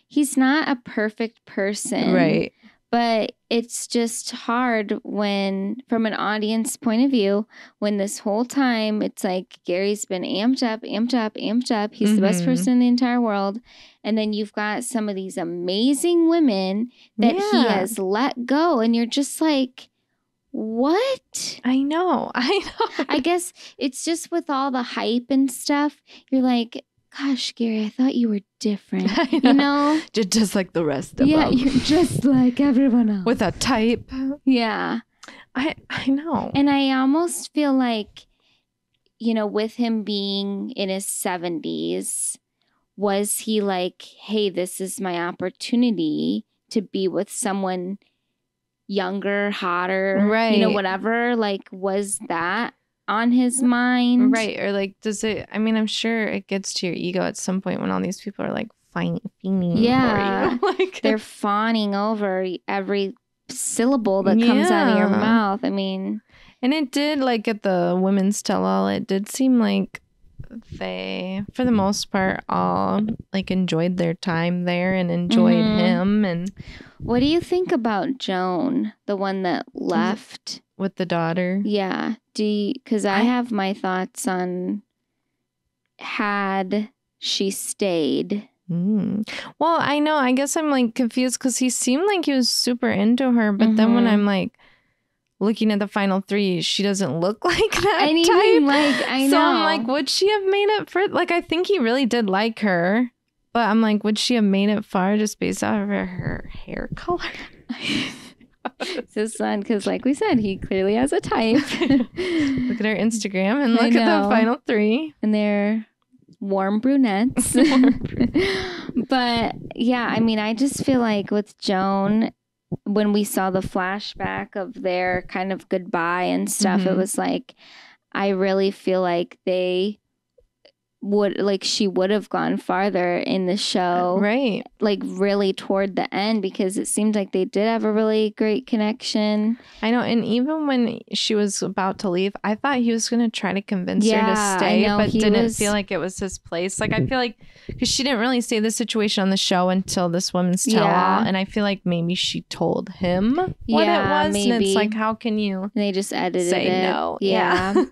he's not a perfect person. Right. But it's just hard when, from an audience point of view, when this whole time it's like Gary's been amped up. He's the best person in the entire world. And then you've got some of these amazing women that he has let go. And you're just like, what? I know. I guess it's just with all the hype and stuff. You're like, gosh, Gary, I thought you were different. You know? Just like the rest of them. Yeah, you're just like everyone else. With a type. Yeah. I know. And I almost feel like, you know, with him being in his 70s, was he like, hey, this is my opportunity to be with someone younger, hotter, right? You know, whatever. Like, was that on his mind? Right. Or like, does it, I mean, I'm sure it gets to your ego at some point when all these people are like fiending. Yeah. Or, like, they're fawning over every syllable that comes out of your mouth. I mean. And it did, like, at the women's tell-all, it did seem like they, for the most part, all like enjoyed their time there and enjoyed him. And what do you think about Joan, the one that left with the daughter? Yeah, because I have my thoughts on had she stayed. Well, I know. I guess I'm like confused because he seemed like he was super into her, but then when I'm like looking at the final three, she doesn't look like that type. Like, I know. So I'm like, would she have made it for? Like, I think he really did like her, but I'm like, would she have made it far just based off of her hair color? It's his son, because like we said, he clearly has a type. Look at her Instagram and look at the final three, and they're warm brunettes. But yeah, I mean, I just feel like with Joan, when we saw the flashback of their kind of goodbye and stuff, it was like, I really feel like they would, like, she would have gone farther in the show, right? Like really toward the end, because it seemed like they did have a really great connection. I know. And even when she was about to leave, I thought he was going to try to convince her to stay, but didn't feel like it was his place. Like, I feel like, because she didn't really say the situation on the show until this woman's tell-all, and I feel like maybe she told him what it was, maybe. And it's like, how can you? And they just edited say it. No. Yeah.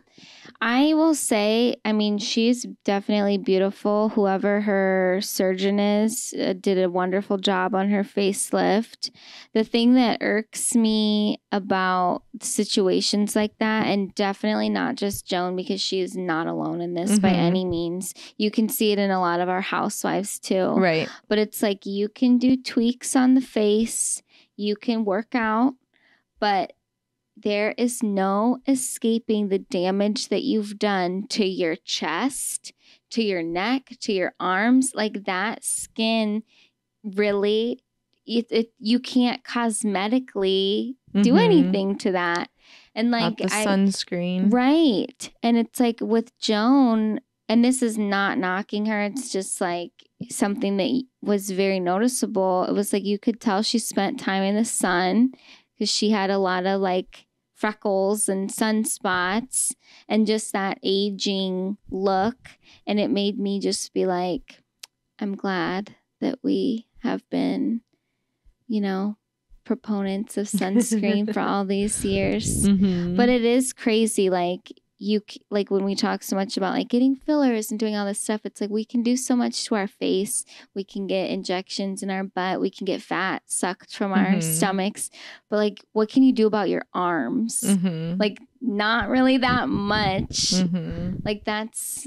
I will say, I mean, she's definitely beautiful. Whoever her surgeon is did a wonderful job on her facelift. The thing that irks me about situations like that, and definitely not just Joan, because she is not alone in this by any means. You can see it in a lot of our housewives too. Right. But it's like, you can do tweaks on the face, you can work out, but there is no escaping the damage that you've done to your chest, to your neck, to your arms. Like, that skin really, you can't cosmetically do anything to that. And like, not the sunscreen. Right. And it's like with Joan, and this is not knocking her, it's just like something that was very noticeable. It was like, you could tell she spent time in the sun, because she had a lot of like freckles and sunspots and just that aging look. And it made me just be like, I'm glad that we have been, you know, proponents of sunscreen for all these years. But it is crazy. Like, like when we talk so much about like getting fillers and doing all this stuff, it's like, we can do so much to our face. We can get injections in our butt. We can get fat sucked from our stomachs. But like, what can you do about your arms? Like, not really that much. Like, that's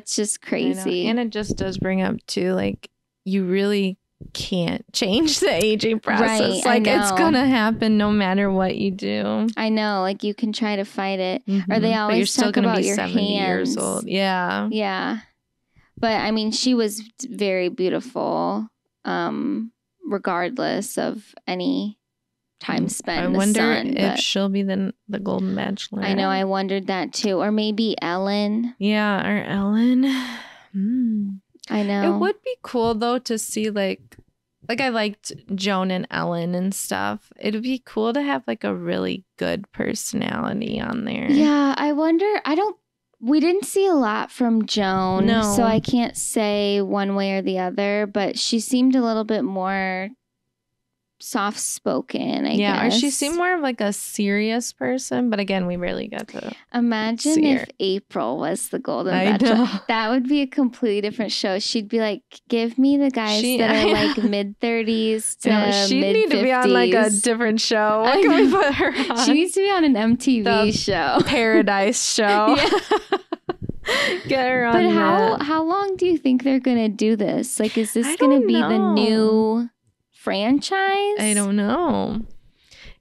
just crazy. And it just does bring up too, like, you really can't change the aging process. Right, like, it's gonna happen no matter what you do. I know. Like, you can try to fight it, or they always but you're still talk gonna about be your 70 hands. years old. Yeah. But I mean, she was very beautiful, regardless of any time spent I in the wonder sun. if she'll be the Golden Bachelor. I know. I wondered that too. Or maybe Ellen. Yeah, or Ellen. I know. It would be cool though to see like I liked Joan and Ellen and stuff. It'd be cool to have like a really good personality on there. Yeah, I wonder. We didn't see a lot from Joan, so I can't say one way or the other, but she seemed a little bit more soft-spoken, I guess. Or she seemed more of like a serious person, but again, we rarely got to imagine if April was the Golden Bachelor. That would be a completely different show. She'd be like, give me the guys that are like mid-30s to mid-50s. She'd need to be on like a different show. What can we put her on? She needs to be on an MTV show. Paradise show. Get her on But how long do you think they're going to do this? Like, is this going to be the new franchise? I don't know.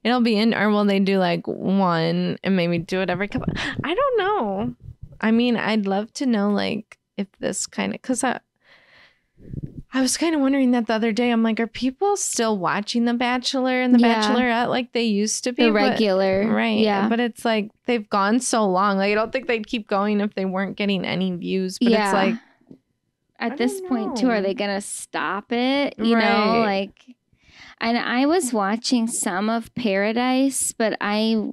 It'll be or will they do like one and maybe do it every couple? I don't know. I mean, I'd love to know like if this kind of, because I was kind of wondering that the other day. I'm like, are people still watching The Bachelor and The Bachelorette like they used to be? The regular. Right. Yeah. But it's like they've gone so long. Like I don't think they'd keep going if they weren't getting any views. But it's like, at this point too, are they going to stop it? You know, like, and I was watching some of Paradise, but I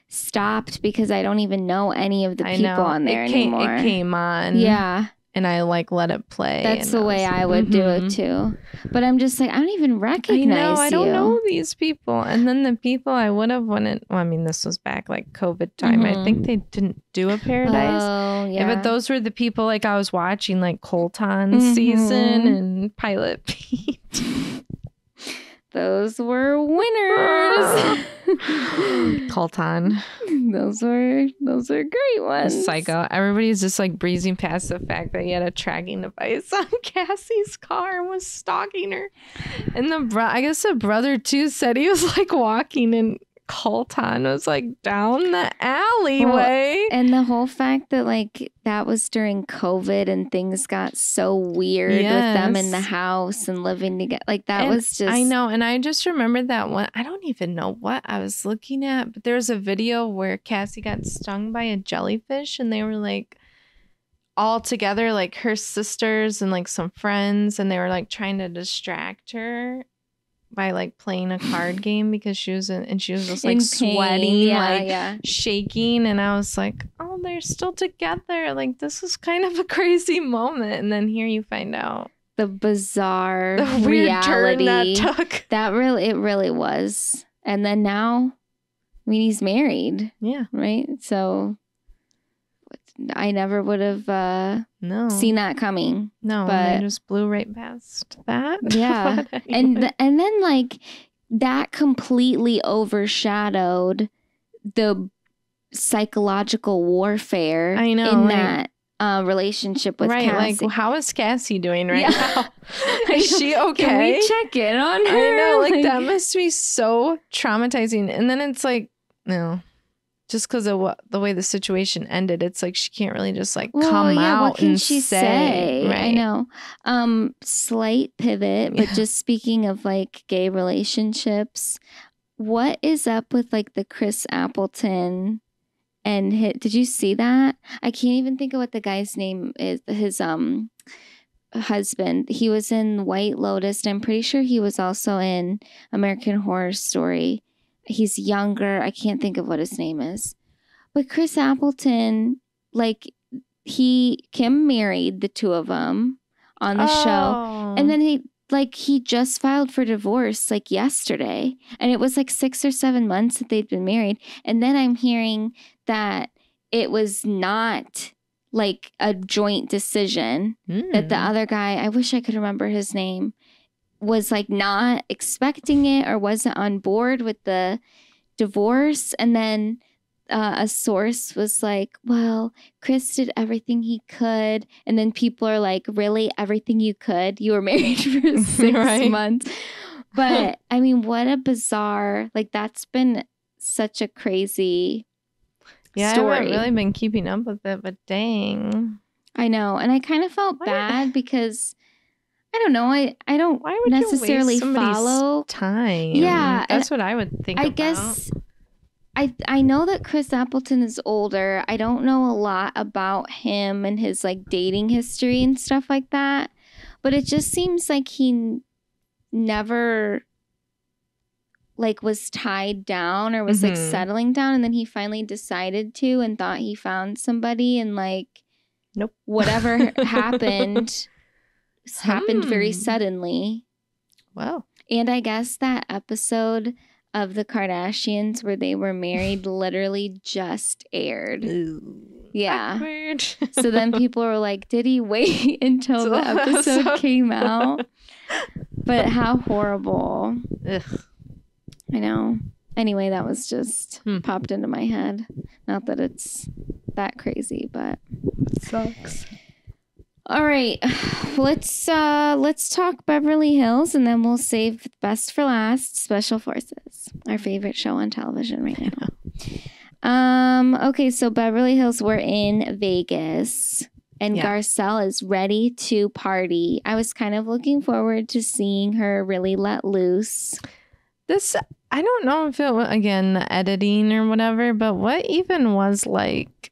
stopped because I don't even know any of the people on there anymore. It came on. Yeah. And I like let it play. That's the way I would do it too. But I'm just like, I don't even recognize I don't know these people. And then the people I would have wanted, well, I mean, this was back like COVID time. I think they didn't do a Paradise. Oh, yeah. But those were the people like I was watching like Colton's season and Pilot Pete. Those were winners. Colton. Those are great ones. Psycho. Everybody's just like breezing past the fact that he had a tracking device on Cassie's car and was stalking her. And I guess the brother too said he was like walking and Colton was like down the alleyway. And the whole fact that like that was during COVID and things got so weird with them in the house and living together. Like that was just. I know. And I just remembered that one. I don't even know what I was looking at, but there was a video where Cassie got stung by a jellyfish and they were like all together, like her sisters and like some friends, and they were like trying to distract her by like playing a card game because she was just like sweating, shaking. And I was like, oh, they're still together. Like this is kind of a crazy moment. And then here you find out the bizarre weird reality turn that took. It really was. And then now, I mean, he's married. Yeah. Right. So I never would have seen that coming. No, but they just blew right past that. Yeah. and then like that completely overshadowed the psychological warfare in that relationship with Cassie. Like how is Cassie doing now? Is she okay? Can we check in on her? I know, like that must be so traumatizing. And then it's like, no. Just because of the way the situation ended, it's like she can't really just like come out what can and she say? Right. I know. Slight pivot, but just speaking of like gay relationships, what is up with like the Chris Appleton and did you see that? I can't even think of what the guy's name is. His husband. He was in White Lotus, and I'm pretty sure he was also in American Horror Story. He's younger. I can't think of what his name is. But Chris Appleton, like, Kim married the two of them on the show. And then he just filed for divorce, like, yesterday. And it was, like, 6 or 7 months that they'd been married. And then I'm hearing that it was not, like, a joint decision. That the other guy, I wish I could remember his name, was like not expecting it or wasn't on board with the divorce. And then a source was like, well, Chris did everything he could. And then people are like, really? Everything you could? You were married for 6 months. But I mean, what a bizarre, like that's been such a crazy story. I haven't really been keeping up with it, but dang. I know. And I kind of felt bad because I don't know. I don't Why would necessarily you waste follow time. Yeah, that's what I would think. I guess I know that Chris Appleton is older. I don't know a lot about him and his like dating history and stuff like that, but it just seems like he never like was tied down or was like settling down, and then he finally decided to and thought he found somebody, and like nope, whatever happened very suddenly. Wow. And I guess that episode of the Kardashians where they were married literally just aired. Ooh, yeah. Awkward. So then people were like, did he wait until the episode came out? But how horrible. Ugh. I know. Anyway, that was just popped into my head. Not that it's that crazy, but it sucks. All right, let's talk Beverly Hills, and then we'll save best for last. Special Forces, our favorite show on television right now. Okay, so Beverly Hills, we're in Vegas, and Garcelle is ready to party. I was kind of looking forward to seeing her really let loose. This, I don't know if it was, again, the editing or whatever, but what even was like,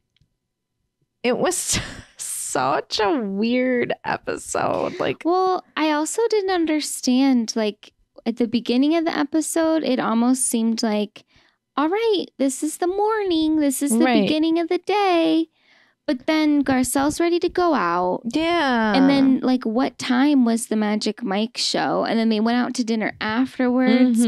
it was such a weird episode. Like, well, I also didn't understand, like, at the beginning of the episode, it almost seemed like, all right, this is the morning, this is the beginning of the day. But then Garcelle's ready to go out. Yeah. And then, like, what time was the Magic Mike show? And then they went out to dinner afterwards.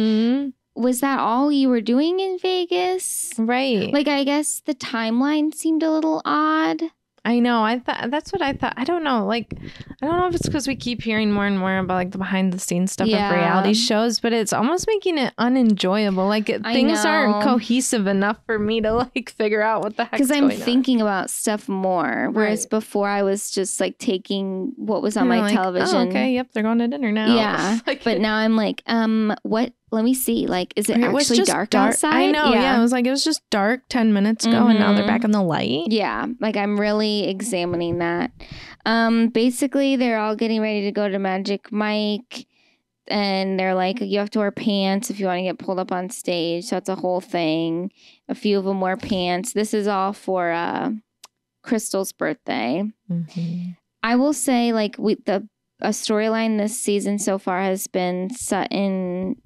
Was that all you were doing in Vegas? Right. Like, I guess the timeline seemed a little odd. I know. I thought that's what I thought. I don't know. Like, I don't know if it's because we keep hearing more and more about like the behind the scenes stuff of reality shows, but it's almost making it unenjoyable. Like things aren't cohesive enough for me to like figure out what the heck. Because I'm thinking about stuff more, whereas before I was just like taking what was on my television. Oh, okay, yep, they're going to dinner now. Yeah, but now I'm like, what? Let me see. Like, is it actually dark outside? I know. Yeah. It was like, it was just dark 10 minutes ago and now they're back in the light. Yeah. Like, I'm really examining that. Basically, they're all getting ready to go to Magic Mike. And they're like, you have to wear pants if you want to get pulled up on stage. So it's a whole thing. A few of them wear pants. This is all for Crystal's birthday. I will say, like, a storyline this season so far has been Sutton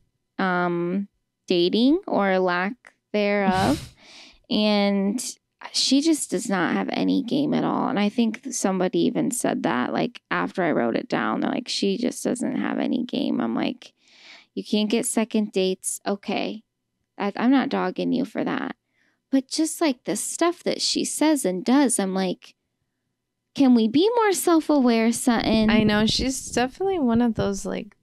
dating or lack thereof. And she just does not have any game at all. And I think somebody even said that, like, after I wrote it down, they're like, she just doesn't have any game. I'm like, you can't get second dates. Okay. I'm not dogging you for that. But just like the stuff that she says and does, I'm like, can we be more self-aware, Sutton? I know. She's definitely one of those, like,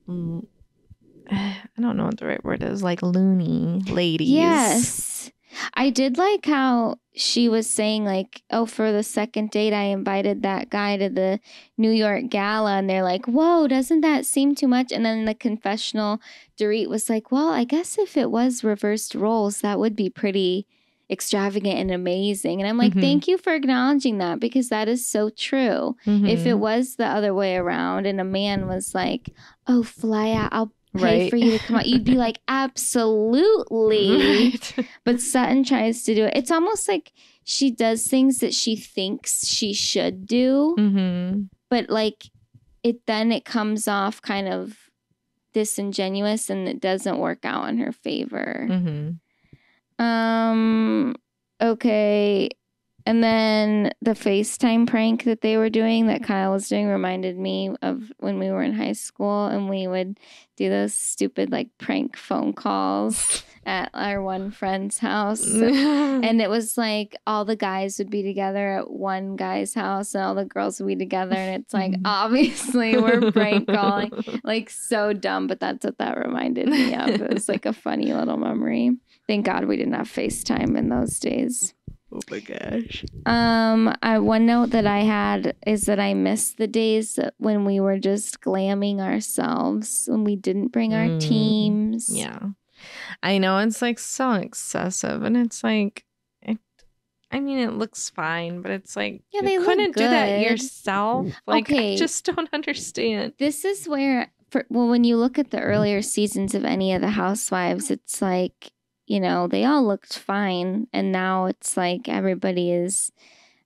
I don't know what the right word is, like loony ladies. Yes. I did like how she was saying, like, oh, for the second date, I invited that guy to the New York gala. And they're like, whoa, doesn't that seem too much? And then in the confessional, Dorit was like, well, I guess if it was reversed roles, that would be pretty extravagant and amazing. And I'm like, thank you for acknowledging that, because that is so true. If it was the other way around and a man was like, oh, fly out, I'll pay for you to come out, you'd be like, absolutely. But Sutton tries to do it. It's almost like she does things that she thinks she should do, but like it comes off kind of disingenuous and it doesn't work out in her favor. Okay. And then the FaceTime prank that they were doing, that Kyle was doing, reminded me of when we were in high school and we would do those stupid like prank phone calls at our one friend's house. And it was like all the guys would be together at one guy's house and all the girls would be together. And it's like, obviously we're prank calling. Like, so dumb, but that's what that reminded me of. It was like a funny little memory. Thank God we didn't have FaceTime in those days. Oh my gosh. One note that I had is that I miss the days when we were just glamming ourselves, when we didn't bring our teams. Yeah. I know, it's like so excessive, and it's like, I mean, it looks fine, but it's like, yeah, you couldn't do that yourself. Like, okay. I just don't understand. This is where, when you look at the earlier seasons of any of the Housewives, it's like, you know, they all looked fine. And now it's like everybody is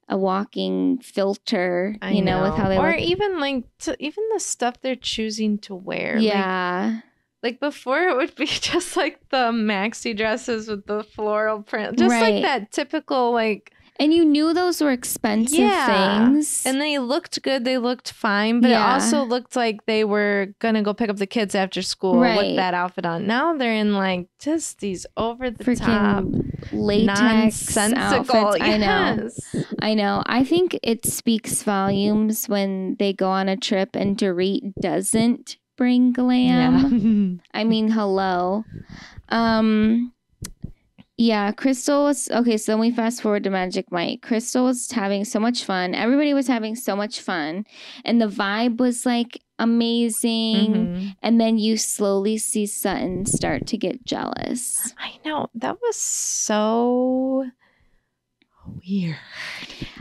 a walking filter, you know, with how they or look. even like, even the stuff they're choosing to wear. Yeah. Like before, it would be just like the maxi dresses with the floral print. Just like that typical like. And you knew those were expensive things. And they looked good. They looked fine. But it also looked like they were going to go pick up the kids after school with that outfit on. Now they're in like just these over-the-top latex nonsensical outfits. I know. I think it speaks volumes when they go on a trip and Dorit doesn't bring glam. I mean, hello. Yeah, Crystal was... Okay, so then we fast forward to Magic Mike. Crystal was having so much fun. Everybody was having so much fun. And the vibe was, like, amazing. And then you slowly see Sutton start to get jealous. I know. That was so weird.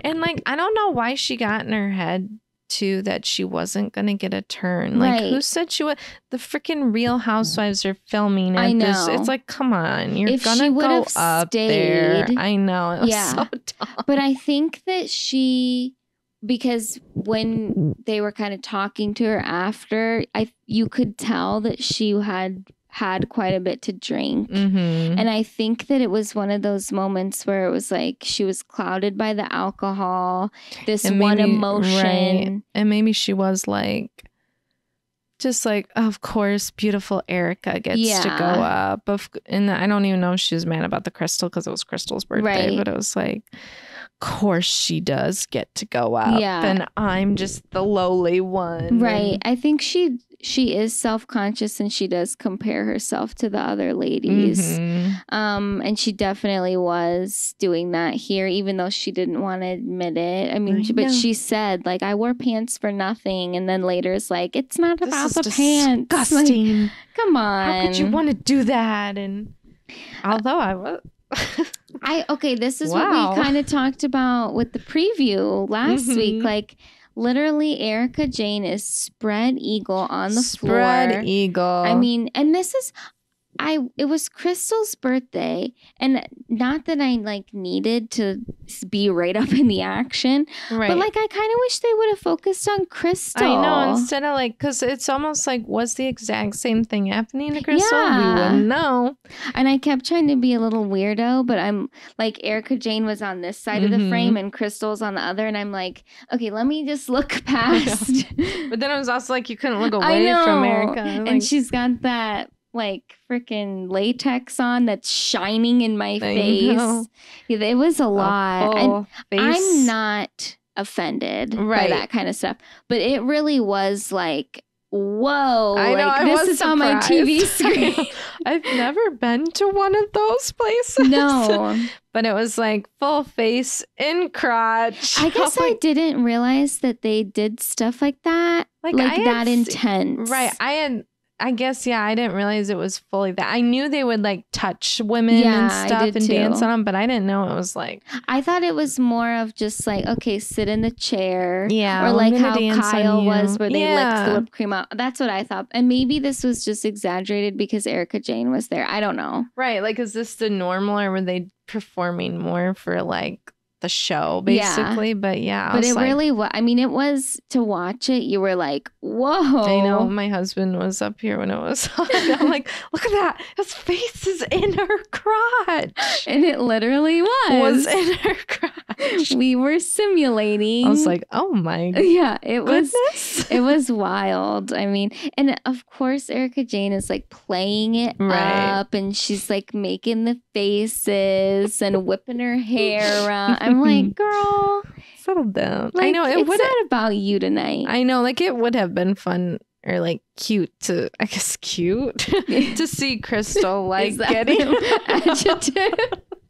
And, like, I don't know why she got in her head too that she wasn't gonna get a turn. Like, who said she would? The freaking Real Housewives are filming at this. It's like, come on, you're gonna go up there. I know. It was so dumb. But I think that because when they were kind of talking to her after, you could tell that she had quite a bit to drink. And I think that it was one of those moments where it was like she was clouded by the alcohol, one emotion. And maybe she was like, just like, of course, beautiful Erica gets to go up. And I don't even know if she was mad about the Crystal because it was Crystal's birthday, but it was like, of course she does get to go up. And I'm just the lowly one. Right. I think she is self-conscious and she does compare herself to the other ladies. And she definitely was doing that here, even though she didn't want to admit it. I mean, but she said, like, I wore pants for nothing. And then later it's like, it's not about the pants. Disgusting. Like, come on. How could you want to do that? And although I was... this is what we kind of talked about with the preview last week. Like, literally, Erica Jane is spread eagle on the floor. Spread eagle. I mean, and this is... it was Crystal's birthday, and not that I like needed to be right up in the action, but like I kind of wish they would have focused on Crystal. I know, instead of like, because it's almost like, was the exact same thing happening to Crystal? We wouldn't know. And I kept trying to be a little weirdo, but I'm like, Erica Jane was on this side of the frame and Crystal's on the other, and I'm like, okay, let me just look past. But then it was also like you couldn't look away from Erica, and she's got that like freaking latex on that's shining in my face. It was a lot. And I'm not offended by that kind of stuff, but it really was like, whoa, I know, like, this is on my TV screen. I've never been to one of those places. No. But it was like full face in crotch. I guess I didn't realize that they did stuff like that. Like that intense. Right. I guess, I didn't realize it was fully that. I knew they would like touch women and stuff and dance on them, but I didn't know it was like. I thought it was more of just like, okay, sit in the chair. Yeah. Or like how Kyle was where they licked the whipped cream out. That's what I thought. And maybe this was just exaggerated because Erica Jane was there. I don't know. Right. Like, is this the normal or were they performing more for like the show basically? But but it really was. I mean, it was, to watch it, you were like, whoa. I know, my husband was up here when it was on. I'm like, look at that, his face is in her crotch. And it literally was in her crotch. We were simulating. I was like, oh my it was wild. I mean, and of course Erica Jane is like playing it up, and she's like making the faces and whipping her hair around. I'm like, girl, settle down. Like, I know it's not about you tonight. I know, like, it would have been fun or like cute to see Crystal like getting adjective.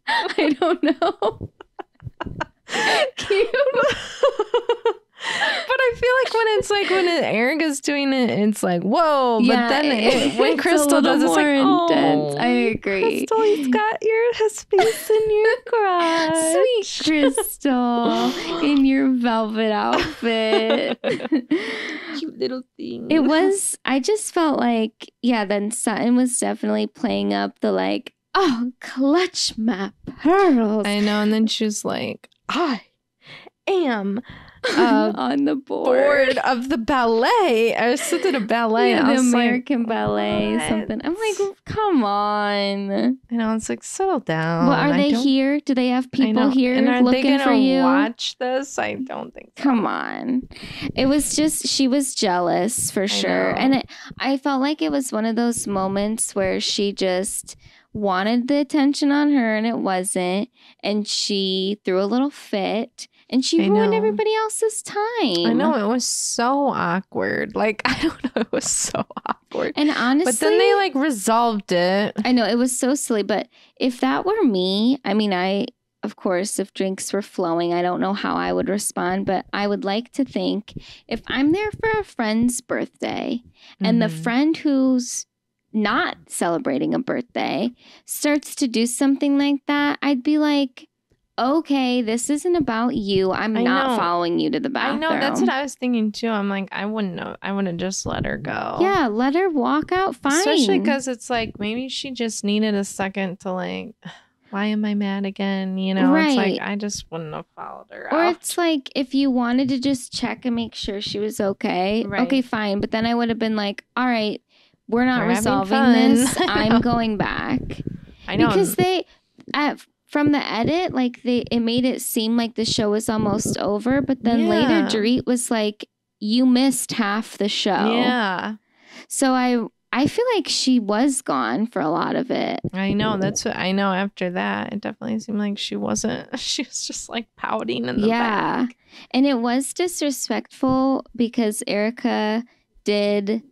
I don't know. Cute. But I feel like when it's like when Erica's doing it, it's like, whoa. But then when Crystal does, it's like, intense. I agree. Crystal, he's got his face in your crotch. Sweet Crystal in your velvet outfit. Cute little thing. It was, I just felt like, then Sutton was definitely playing up the like, oh, clutch my pearls. I know. And then she was like, I am on the board of the ballet. I was sitting at a ballet. Yeah, and the American ballet, what? something. I'm like, come on. You know, it's like, settle down. Well, are they here? Do they have people here and are looking they gonna for you? Watch this? I don't think so. Come on. It was just, she was jealous for sure. And I felt like it was one of those moments where she just wanted the attention on her and it wasn't. And she threw a little fit. And she ruined everybody else's time. I know. It was so awkward. Like, I don't know. It was so awkward. And honestly. But then they like resolved it. I know. It was so silly. But if that were me, I mean, of course, if drinks were flowing, I don't know how I would respond. But I would like to think if I'm there for a friend's birthday and the friend who's not celebrating a birthday starts to do something like that, I'd be like, okay, this isn't about you. I'm not following you to the bathroom. I know. That's what I was thinking too. I'm like, I wouldn't know. I would have just let her go. Yeah, let her walk out fine. Especially because it's like, maybe she just needed a second to like, why am I mad again? You know, It's like, I just wouldn't have followed her Or out. it's like, if you wanted to just check and make sure she was okay, okay, fine. But then I would have been like, all right, we're not resolving this. I'm going back. I know. Because from the edit, like it made it seem like the show was almost over, but then later Dorit was like, you missed half the show. Yeah. So I feel like she was gone for a lot of it. I know. That's what I know. After that, it definitely seemed like she wasn't. She was just like pouting in the back. And it was disrespectful because Erica did,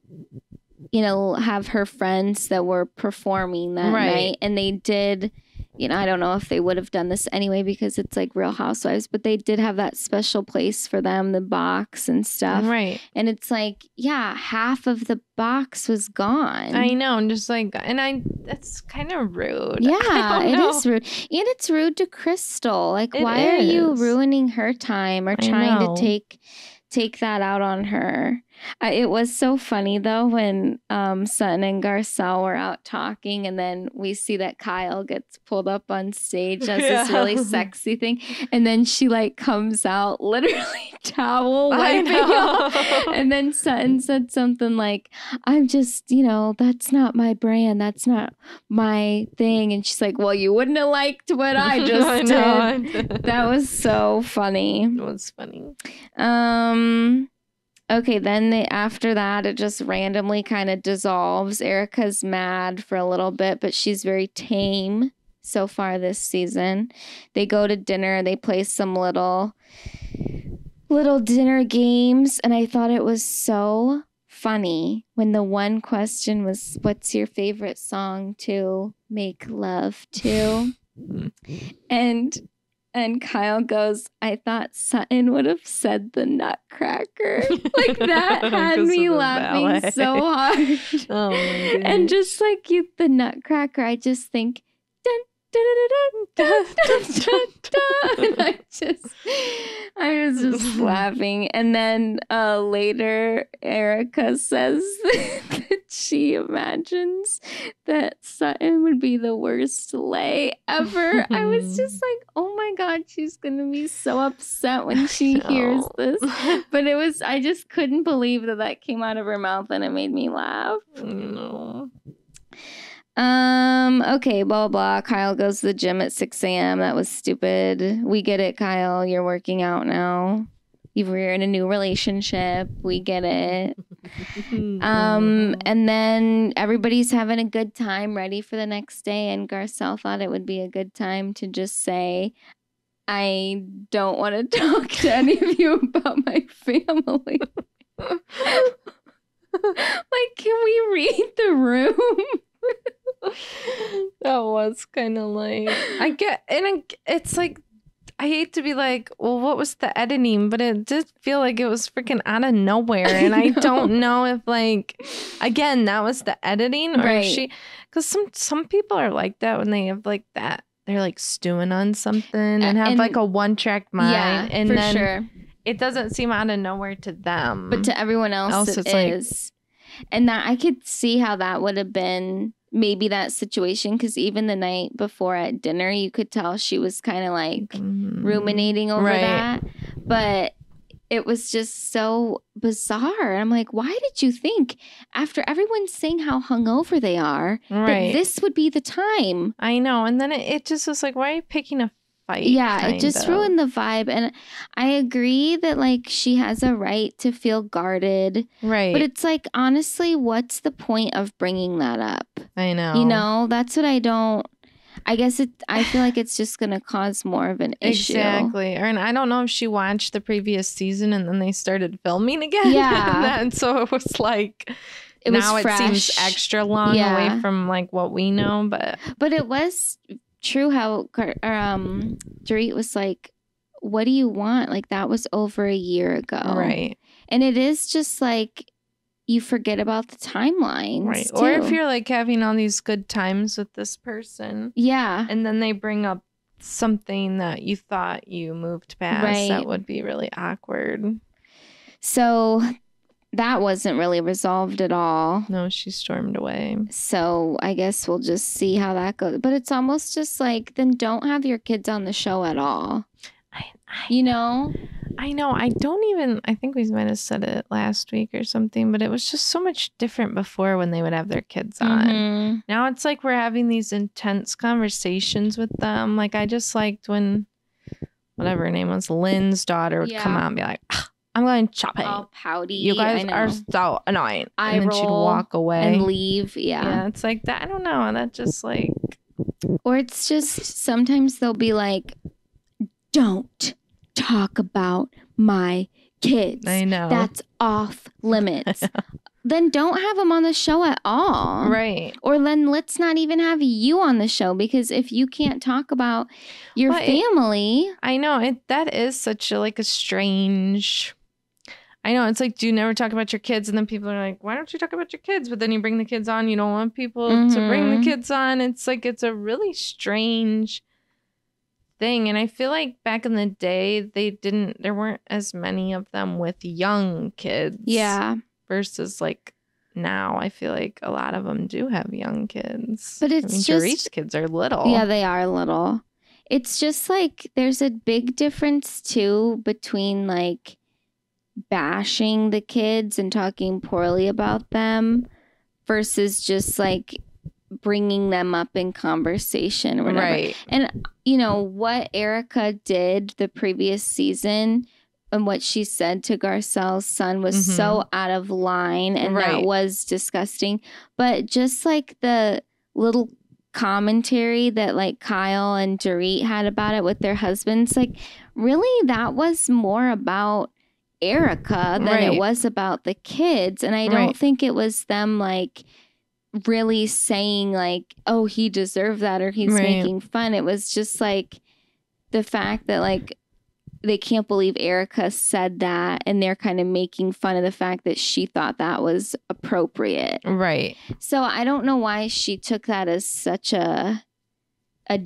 have her friends that were performing that night, and they did. I don't know if they would have done this anyway because it's like Real Housewives, but they did have that special place for them, the box and stuff. Right. And it's like, half of the box was gone. I know. And just like, that's kind of rude. Yeah, it is rude. And it's rude to Crystal. Like, why are you ruining her time or trying to take that out on her? It was so funny though when Sutton and Garcelle were out talking, and then we see that Kyle gets pulled up on stage as this really sexy thing, and then she like comes out literally towel wiping off, and then Sutton said something like, I'm just, that's not my brand, that's not my thing, and she's like, well, you wouldn't have liked what I just did. That was so funny. It was funny. Okay, then after that, it just randomly kind of dissolves. Erica's mad for a little bit, but she's very tame so far this season. They go to dinner. They play some little dinner games, and I thought it was so funny when the one question was, what's your favorite song to make love to? And Kyle goes, I thought Sutton would have said the Nutcracker. Like, that had me laughing so hard. Oh my goodness. And just like the Nutcracker, I just think, dun, dun, dun, dun, dun, dun, dun, and I was just laughing. And then later, Erica says that she imagines that Sutton would be the worst lay ever. I was just like, oh my God, she's going to be so upset when she hears this. But I just couldn't believe that came out of her mouth, and it made me laugh. No. Okay, blah, blah. Kyle goes to the gym at 6 a.m. That was stupid. We get it, Kyle. You're working out now. You're in a new relationship. We get it. And then everybody's having a good time, ready for the next day. And Garcelle thought it would be a good time to just say, I don't want to talk to any of you about my family. Like, can we read the room? That was kind of like, it's like, I hate to be like, well, what was the editing? But it did feel like it was freaking out of nowhere. And I don't know if like, again, that was the editing or if she, because some people are like that when they have like that. They're like stewing on something and have like a one-track mind. Yeah, and for then sure. It doesn't seem out of nowhere to them. But to everyone else it is. Like, and that I could see how that would have been maybe that situation. Because even the night before at dinner, you could tell she was kind of like ruminating over that. But it was just so bizarre. I'm like, why did you think after everyone's saying how hungover they are that this would be the time? I know. And then it just was like, why are you picking a fight? Yeah, it just ruined the vibe. And I agree that like she has a right to feel guarded. Right. But it's like, honestly, what's the point of bringing that up? I know. You know, that's what I don't. I guess I feel like it's just going to cause more of an issue. Exactly. And I don't know if she watched the previous season and then they started filming again. Yeah. And so it was like, now it seems extra long away from like what we know. But it was true how Dorit was like, what do you want? Like that was over a year ago. Right. And it is just like, you forget about the timelines. Right. Too. Or if you're like having all these good times with this person. Yeah. And then they bring up something that you thought you moved past. That would be really awkward. So that wasn't really resolved at all. No, she stormed away. So I guess we'll just see how that goes. But it's almost just like, then don't have your kids on the show at all. You know? I know. I think we might have said it last week or something, but it was just so much different before when they would have their kids on. Mm-hmm. Now it's like we're having these intense conversations with them. Like I just liked when, whatever her name was, Lynn's daughter would come out and be like, I'm going shopping. All pouty. You guys are so annoying. And then she'd walk away. And leave. Yeah, it's like that. I don't know. That just like. Or it's just sometimes they'll be like, don't talk about my kids. I know. That's off limits. Then don't have them on the show at all. Right. Or then let's not even have you on the show, because if you can't talk about your family. I know. That is such a strange. I know. It's like, do you never talk about your kids? And then people are like, why don't you talk about your kids? But then you bring the kids on. You don't want people to bring the kids on. It's like, it's a really strange thing. And I feel like back in the day, there weren't as many of them with young kids. Yeah. Versus like now, I feel like a lot of them do have young kids. But it's just, Dorit's kids are little. Yeah, they are little. It's just like, there's a big difference too between like bashing the kids and talking poorly about them versus just like bringing them up in conversation or whatever. Right. And you know what Erica did the previous season and what she said to Garcelle's son was so out of line, and that was disgusting. But just like the little commentary that like Kyle and Dorit had about it with their husbands, like really that was more about Erica than it was about the kids. And I don't think it was them like really saying like, oh, he deserved that or he's making fun. It was just like the fact that like they can't believe Erica said that, and they're kind of making fun of the fact that she thought that was appropriate. Right. So I don't know why she took that as such a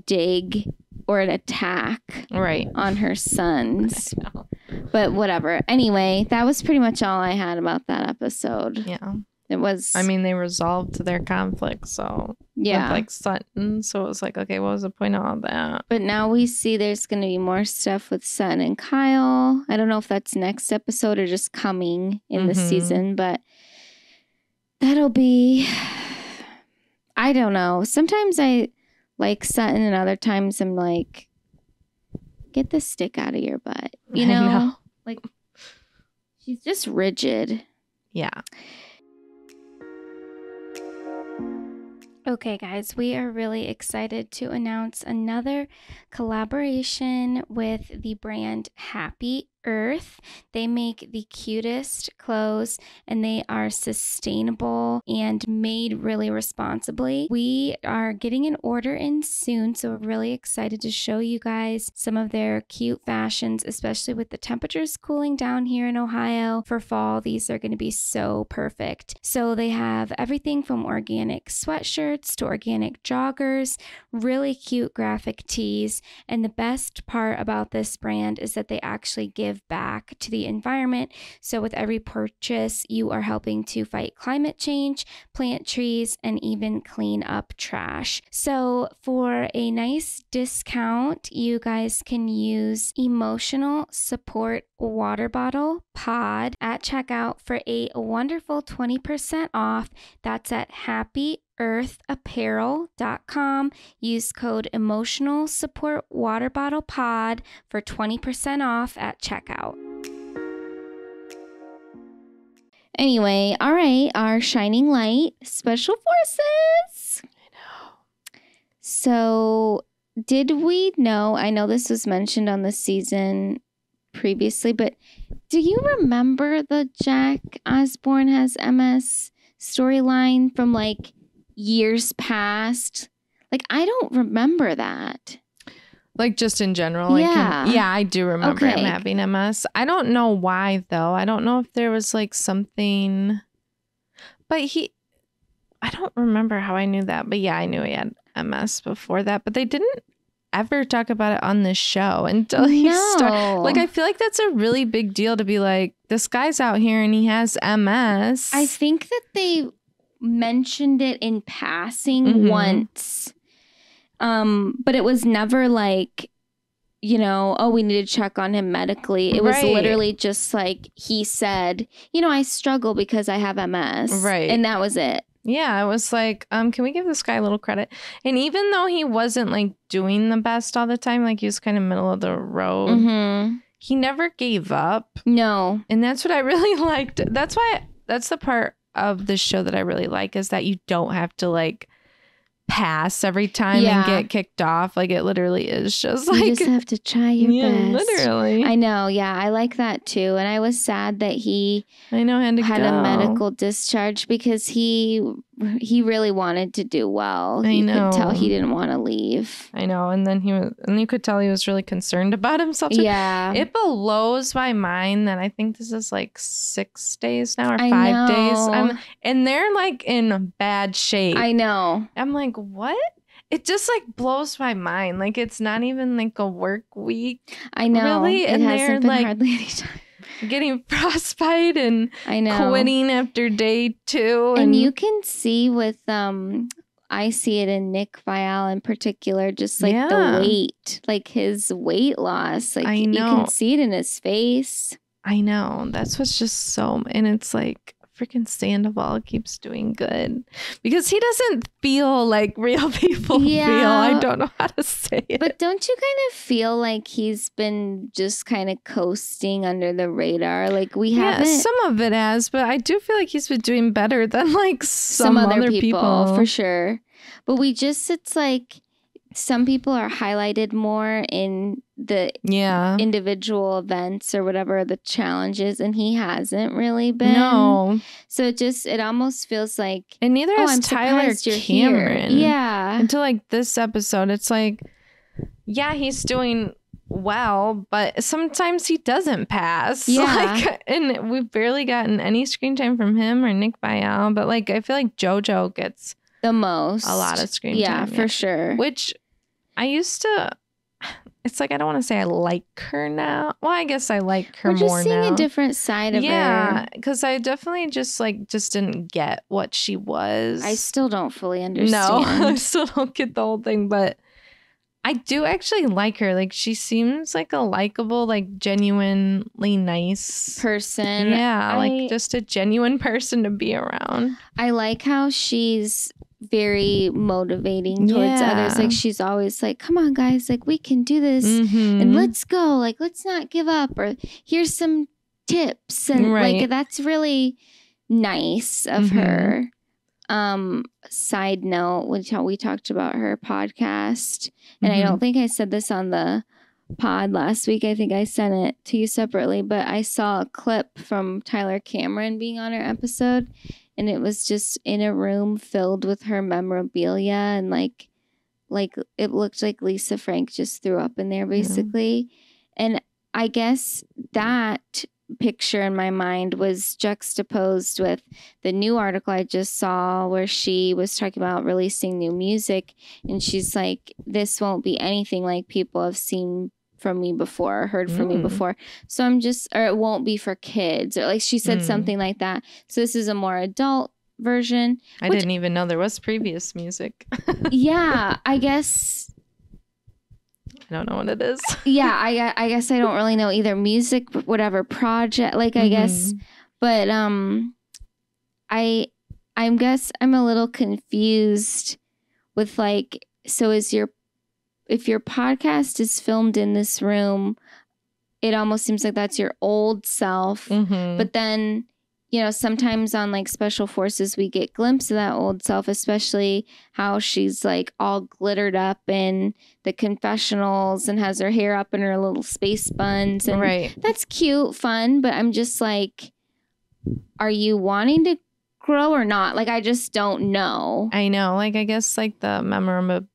dig or an attack on her sons. But whatever. Anyway, that was pretty much all I had about that episode. Yeah. It was. I mean, they resolved their conflict, so yeah, with like Sutton. So it was like, okay, what was the point of all that? But now we see there's going to be more stuff with Sutton and Kyle. I don't know if that's next episode or just coming in the season, but that'll be. I don't know. Sometimes I like Sutton, and other times I'm like, get the stick out of your butt. You know? Like, she's just rigid. Yeah. Okay, guys, we are really excited to announce another collaboration with the brand Happy Earth. They make the cutest clothes and they are sustainable and made really responsibly. We are getting an order in soon, so we're really excited to show you guys some of their cute fashions, especially with the temperatures cooling down here in Ohio. For fall, these are going to be so perfect. So they have everything from organic sweatshirts to organic joggers, really cute graphic tees, and the best part about this brand is that they actually give back to the environment. So with every purchase, you are helping to fight climate change, plant trees, and even clean up trash. So for a nice discount, you guys can use Emotional Support Water Bottle Pod at checkout for a wonderful 20% off. That's at happyearthapparel.com. Use code Emotional Support Water Bottle Pod for 20% off at checkout. Anyway, all right, our shining light, Special Forces. I know. So, did we know, I know this was mentioned on the season previously, but do you remember the Jack Osborne has MS storyline from like years past? Like, I don't remember that. Like just in general? Yeah. I do remember him having MS. I don't know why though. I don't know if there was like something, but I don't remember how I knew that. But yeah, I knew he had MS before that, but they didn't ever talk about it on this show until he started. Like, I feel like that's a really big deal to be like, this guy's out here and he has MS. I think that they mentioned it in passing once. But it was never like, you know, oh, we need to check on him medically. It was literally just like he said, you know, I struggle because I have MS. Right. And that was it. Yeah, it was like, can we give this guy a little credit? And even though he wasn't like doing the best all the time, like he was kind of middle of the road, he never gave up. No. And that's what I really liked. That's the part of the show that I really like, is that you don't have to like pass every time and get kicked off. Like, it literally is just like, you just have to try your best. Literally. I know. Yeah, I like that too. And I was sad that he had a medical discharge because he really wanted to do well. You could tell he didn't want to leave. I know. And then you could tell he was really concerned about himself too. Yeah. It blows my mind that I think this is like 6 days now or 5 days. And they're like in bad shape. I know. I'm like, what? It just like blows my mind. Like, it's not even like a work week. I know. Really? It and hasn't been like hardly any time. Getting frostbite and quitting after day 2. And you can see with I see it in Nick Viall in particular, just like the weight, like his weight loss. Like, you can see it in his face. I know. That's what's just so, and it's like freaking Sandoval keeps doing good because he doesn't feel like real people feel. I don't know how to say it. But don't you kind of feel like he's been just kind of coasting under the radar? Like, we haven't. Some of it has, but I do feel like he's been doing better than like some other people for sure. But it's like some people are highlighted more in the individual events or whatever the challenges, and he hasn't really been. No. So it almost feels like, and neither has Tyler Cameron. Yeah. Until like this episode, it's like, he's doing well, but sometimes he doesn't pass. Yeah. Like, and we've barely gotten any screen time from him or Nick Viall, but like, I feel like JoJo gets the most, a lot of screen time. Yeah, for sure. Which I used to. It's like, I don't want to say I like her now. Well, I guess I like her more now. We're just seeing a different side of her. Yeah, because I definitely just didn't get what she was. I still don't fully understand. No, I still don't get the whole thing, but I do actually like her. Like, she seems like a likable, like genuinely nice person. Yeah, like just a genuine person to be around. I like how she's very motivating towards others. Like, she's always like, come on guys, like, we can do this and let's go, like, let's not give up, or here's some tips, and like, that's really nice of her. Side note, we talked about her podcast, and I don't think I said this on the pod last week. I think I sent it to you separately, but I saw a clip from Tyler Cameron being on her episode, and it was just in a room filled with her memorabilia, and like it looked like Lisa Frank just threw up in there basically. And I guess that picture in my mind was juxtaposed with the new article I just saw where she was talking about releasing new music, and she's like, this won't be anything like people have seen from me before or heard from me before. So I'm just, or it won't be for kids, or like she said something like that. So this is a more adult version. I didn't even know there was previous music. Yeah, I guess. I don't know what it is. Yeah, I guess I don't really know either. Music, whatever project, like I guess. But I guess I'm a little confused with like, so if your podcast is filmed in this room, it almost seems like that's your old self. But then, you know, sometimes on like Special Forces, we get glimpses of that old self, especially how she's like all glittered up in the confessionals and has her hair up in her little space buns. And that's cute, fun. But I'm just like, are you wanting to grow or not? Like, I just don't know. I know. Like, I guess like the memorabilia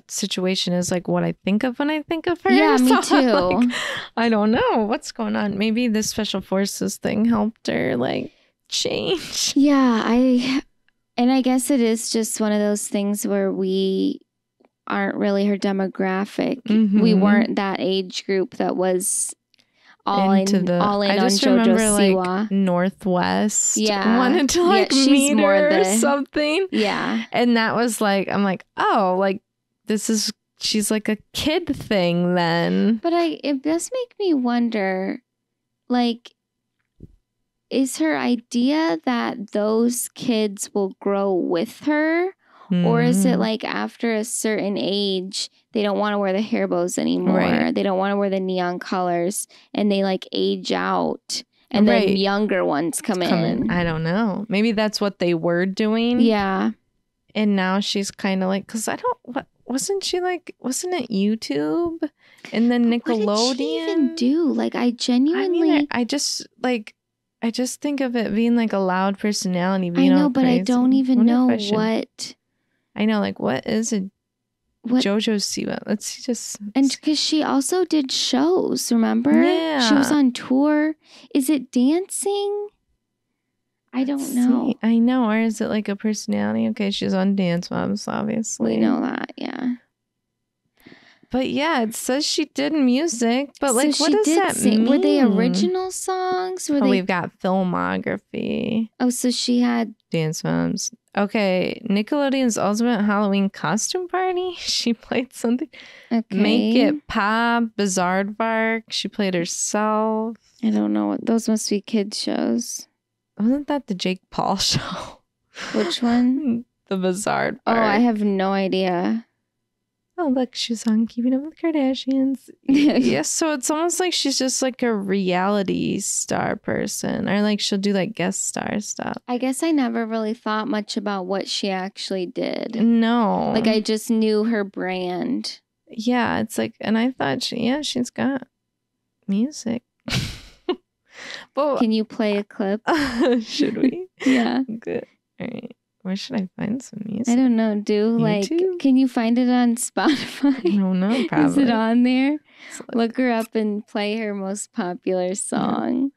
situation is like what I think of when I think of her. Yeah, me too. Like, I don't know what's going on. Maybe this Special Forces thing helped her like change. Yeah, I guess it is just one of those things where we aren't really her demographic. We weren't that age group that was all in I just on remember JoJo like Siwa. Northwest wanted to like meet her or something. Yeah. And that was like, I'm like, oh, like she's like a kid thing then. But it does make me wonder, like, is her idea that those kids will grow with her? Or is it like after a certain age, they don't want to wear the hair bows anymore. They don't want to wear the neon colors, and they like age out, and then younger ones come in. I don't know. Maybe that's what they were doing. Yeah. And now she's kind of like, because wasn't it YouTube and then Nickelodeon? What did she even do? Like, I genuinely. I just think of it being like a loud personality. I know, but I don't even know what. I know, like, what is a JoJo Siwa? Let's just... And because she also did shows, remember? Yeah. She was on tour. Is it dancing? I don't know. I know. Or is it like a personality? Okay, she's on Dance Moms, obviously. We know that, yeah. But yeah, it says she did music. But like, so what does that mean? Were they original songs? We've got filmography. Oh, so she had... Dance Moms. Okay, Nickelodeon's Ultimate Halloween Costume Party. She played something. Okay. Make It Pop, Bizarre She played herself. I don't know. What those must be kids shows. Wasn't that the Jake Paul show? Which one? The Bizarre Oh, I have no idea. Oh, look, she's on Keeping Up with the Kardashians. Yes, so it's almost like she's just like a reality star person, or like she'll do like guest star stuff. I guess I never really thought much about what she actually did. No. Like, I just knew her brand. Yeah, it's like, and I thought she's got music. But can you play a clip? Should we? Yeah. Good. All right. Where should I find some music? I don't know. Like, can you find it on Spotify? I don't know, probably. Is it on there? Look her up and play her most popular song.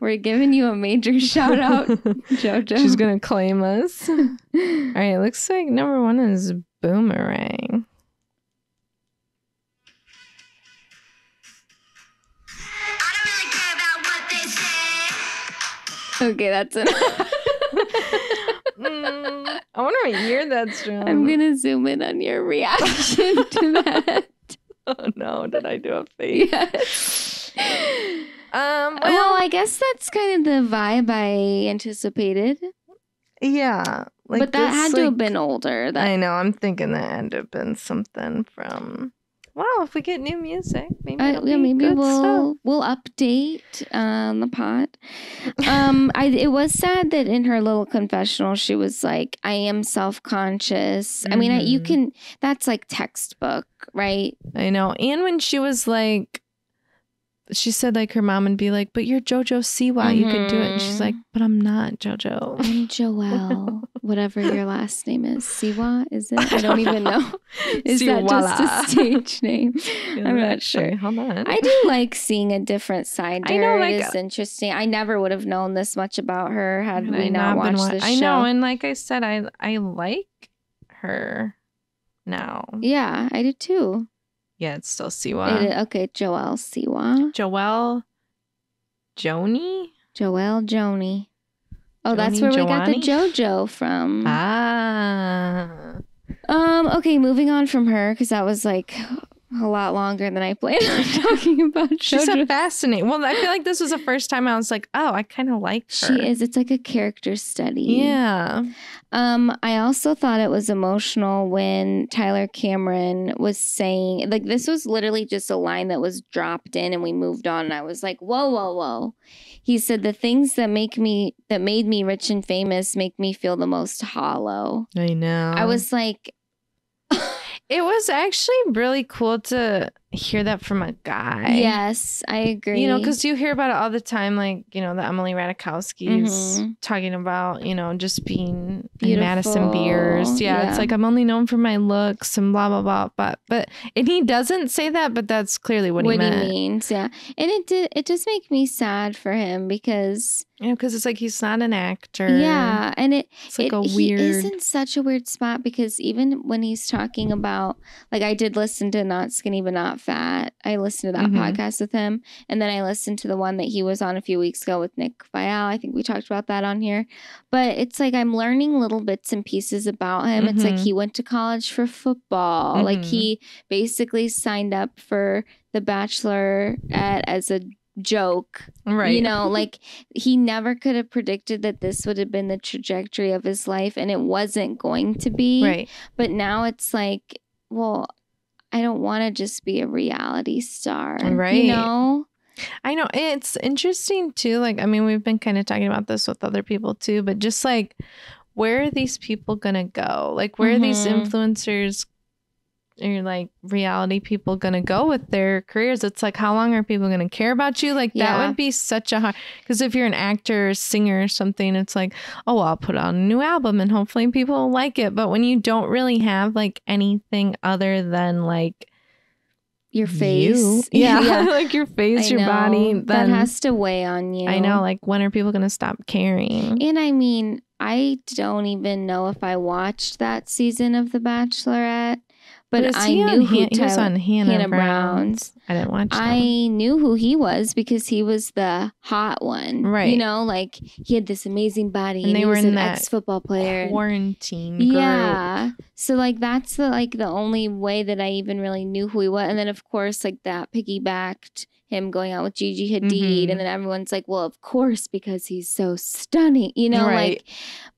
We're giving you a major shout out, JoJo. She's going to claim us. All right, looks like number 1 is Boomerang. Okay, that's enough. I wonder what year that's from. I'm going to zoom in on your reaction to that. Oh, no. Did I do a face? Yes. Well, I guess that's kind of the vibe I anticipated. Yeah. Like, but that had to have been older. I know. I'm thinking that had to have been something from... Well, if we get new music, maybe we'll update the pod. It was sad that in her little confessional she was like, I am self-conscious. I mean, you can, that's like textbook, right? I know. And when she was like, she said like her mom would be like, but you're JoJo Siwa, you can do it. And she's like, but I'm not JoJo. I'm Joelle, whatever your last name is. Siwa, is it? I don't even know. Is that just a stage name? I'm not sure. Hold on. I do like seeing a different side to her. It is interesting. I never would have known this much about her had we not watched the show. I know, and like I said, I like her now. Yeah, I do too. Yeah, it's still Siwa. Okay, Joelle Siwa. Joelle Joni? Joelle Joni. Oh, that's where we got the JoJo from. Okay, moving on from her, because that was like a lot longer than I planned on talking about JoJo. She's a fascinating. Well, I feel like this was the first time I was like, oh, I kind of like her. She is. It's like a character study. Yeah. I also thought it was emotional when Tyler Cameron was saying, like, this was literally just a line that was dropped in and we moved on. And I was like, whoa, whoa, whoa. He said, the things that made me rich and famous make me feel the most hollow. I know. I was like, it was actually really cool to hear that from a guy. Yes, I agree. You know, because you hear about it all the time, like, you know, the Emily Ratajkowski's talking about, you know, just being in Madison Beers. Yeah, it's like, I'm only known for my looks and blah, blah, blah. But and he doesn't say that, but that's clearly what he meant. What he means, yeah. And it does make me sad for him because... You know, because it's like he's not an actor. Yeah, and it's like he is in such a weird spot because even when he's talking about, like, I did listen to Not Skinny But Not Fat. I listened to that podcast with him, and then I listened to the one that he was on a few weeks ago with Nick Vial. I think we talked about that on here. But it's like I'm learning little bits and pieces about him. It's like he went to college for football. Like he basically signed up for the Bachelor as a joke, right? You know, like he never could have predicted that this would have been the trajectory of his life, and it wasn't going to be, right? But now it's like, well, I don't want to just be a reality star, right? You know, I know it's interesting too. Like, I mean, we've been kind of talking about this with other people too, but just like, where are these people gonna go? Like, where are these influencers or like reality people gonna go with their careers? It's like, how long are people gonna care about you? Like that would be such a hard, because if you're an actor or singer or something, it's like, oh well, I'll put out a new album and hopefully people will like it. But when you don't really have like anything other than like your face, like your face, your body, then that has to weigh on you. I know, like, when are people gonna stop caring? And I mean, I don't even know if I watched that season of The Bachelorette. But I knew he was on Hannah Brown's. I didn't watch that. I knew who he was because he was the hot one. Right. You know, like he had this amazing body and they were he was in an that ex-football player. Quarantine group. Yeah. So like that's the only way that I even really knew who he was. And then of course like that piggybacked him going out with Gigi Hadid, and then everyone's like, well, of course, because he's so stunning, you know, like,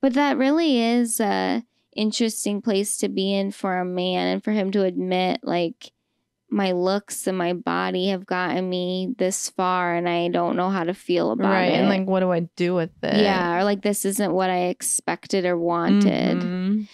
but that really is a interesting place to be in for a man, and for him to admit like my looks and my body have gotten me this far and I don't know how to feel about it. And like, what do I do with it? Yeah, or like this isn't what I expected or wanted.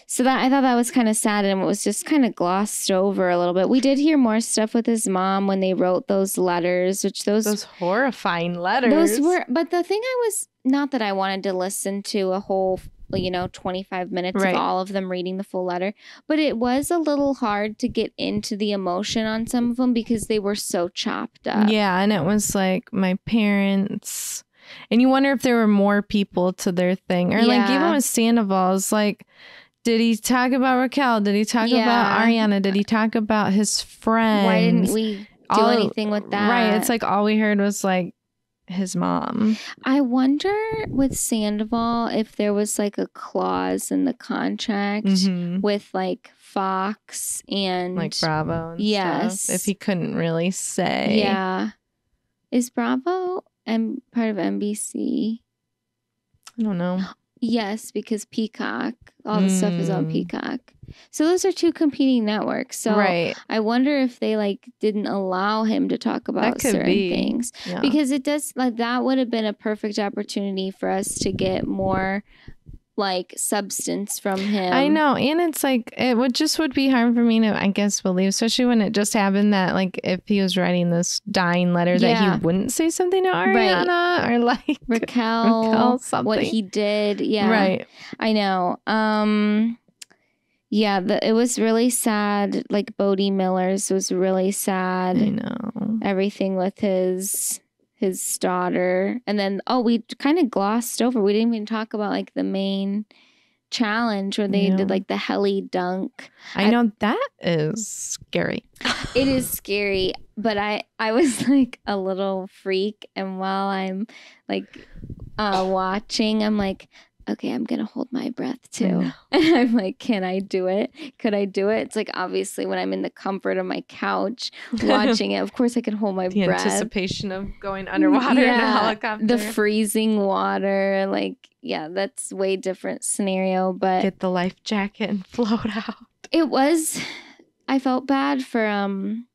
So that I thought that was kind of sad, and it was just kind of glossed over a little bit. We did hear more stuff with his mom when they wrote those letters, which those horrifying letters. Those were, but the thing I was, not that I wanted to listen to a whole 25 minutes of all of them reading the full letter, but it was a little hard to get into the emotion on some of them because they were so chopped up. Yeah, and it was like my parents, and you wonder if there were more people to their thing, or like even with Sandoval's, like, did he talk about Raquel? Did he talk about Ariana? Did he talk about his friends? Why didn't we do anything with that? Right, it's like all we heard was like his mom. I wonder with Sandoval if there was like a clause in the contract with like Fox and like Bravo and stuff, if he couldn't really say. Yeah. Is Bravo part of NBC? I don't know. Yes, because Peacock, all the stuff is on Peacock. So those are two competing networks. So I wonder if they like didn't allow him to talk about certain things. Yeah. Because it does, like, that would have been a perfect opportunity for us to get more like substance from him. I know. And it's like, it would be hard for me to, I guess, believe, especially when it just happened that, like, if he was writing this dying letter, that he wouldn't say something to Ariana or like Raquel something. What he did. Yeah. Right. I know. Yeah, it was really sad. Like, Bodie Miller's was really sad. I know. Everything with his daughter. And then, we kind of glossed over. We didn't even talk about like the main challenge where they did like the heli dunk. I know that is scary. It is scary, but I was like a little freak. And while I'm like watching, I'm like, okay, I'm going to hold my breath too. And I'm like, can I do it? Could I do it? It's like, obviously, when I'm in the comfort of my couch watching it, of course I can hold my breath. The anticipation of going underwater in a helicopter. The freezing water. Like, yeah, that's way different scenario. But get the life jacket and float out. It was, I felt bad for, I'm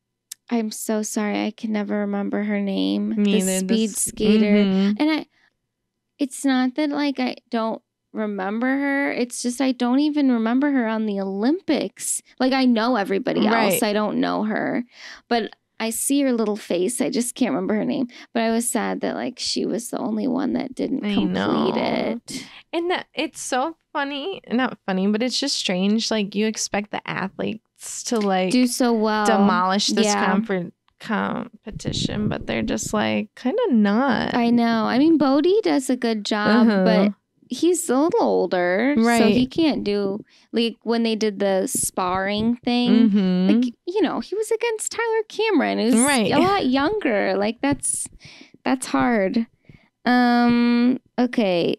so sorry. I can never remember her name. The speed skater. And it's not that like I don't remember her. It's just I don't even remember her on the Olympics. Like, I know everybody else. I don't know her. But I see her little face. I just can't remember her name. But I was sad that like she was the only one that didn't complete it. And it's so funny. Not funny, but it's just strange. Like, you expect the athletes to like do so well, demolish this competition, but they're just like kind of not. I know. I mean, Bodie does a good job, but he's a little older, so he can't do, like, when they did the sparring thing, like, you know, he was against Tyler Cameron, who's a lot younger. Like, that's hard. Okay,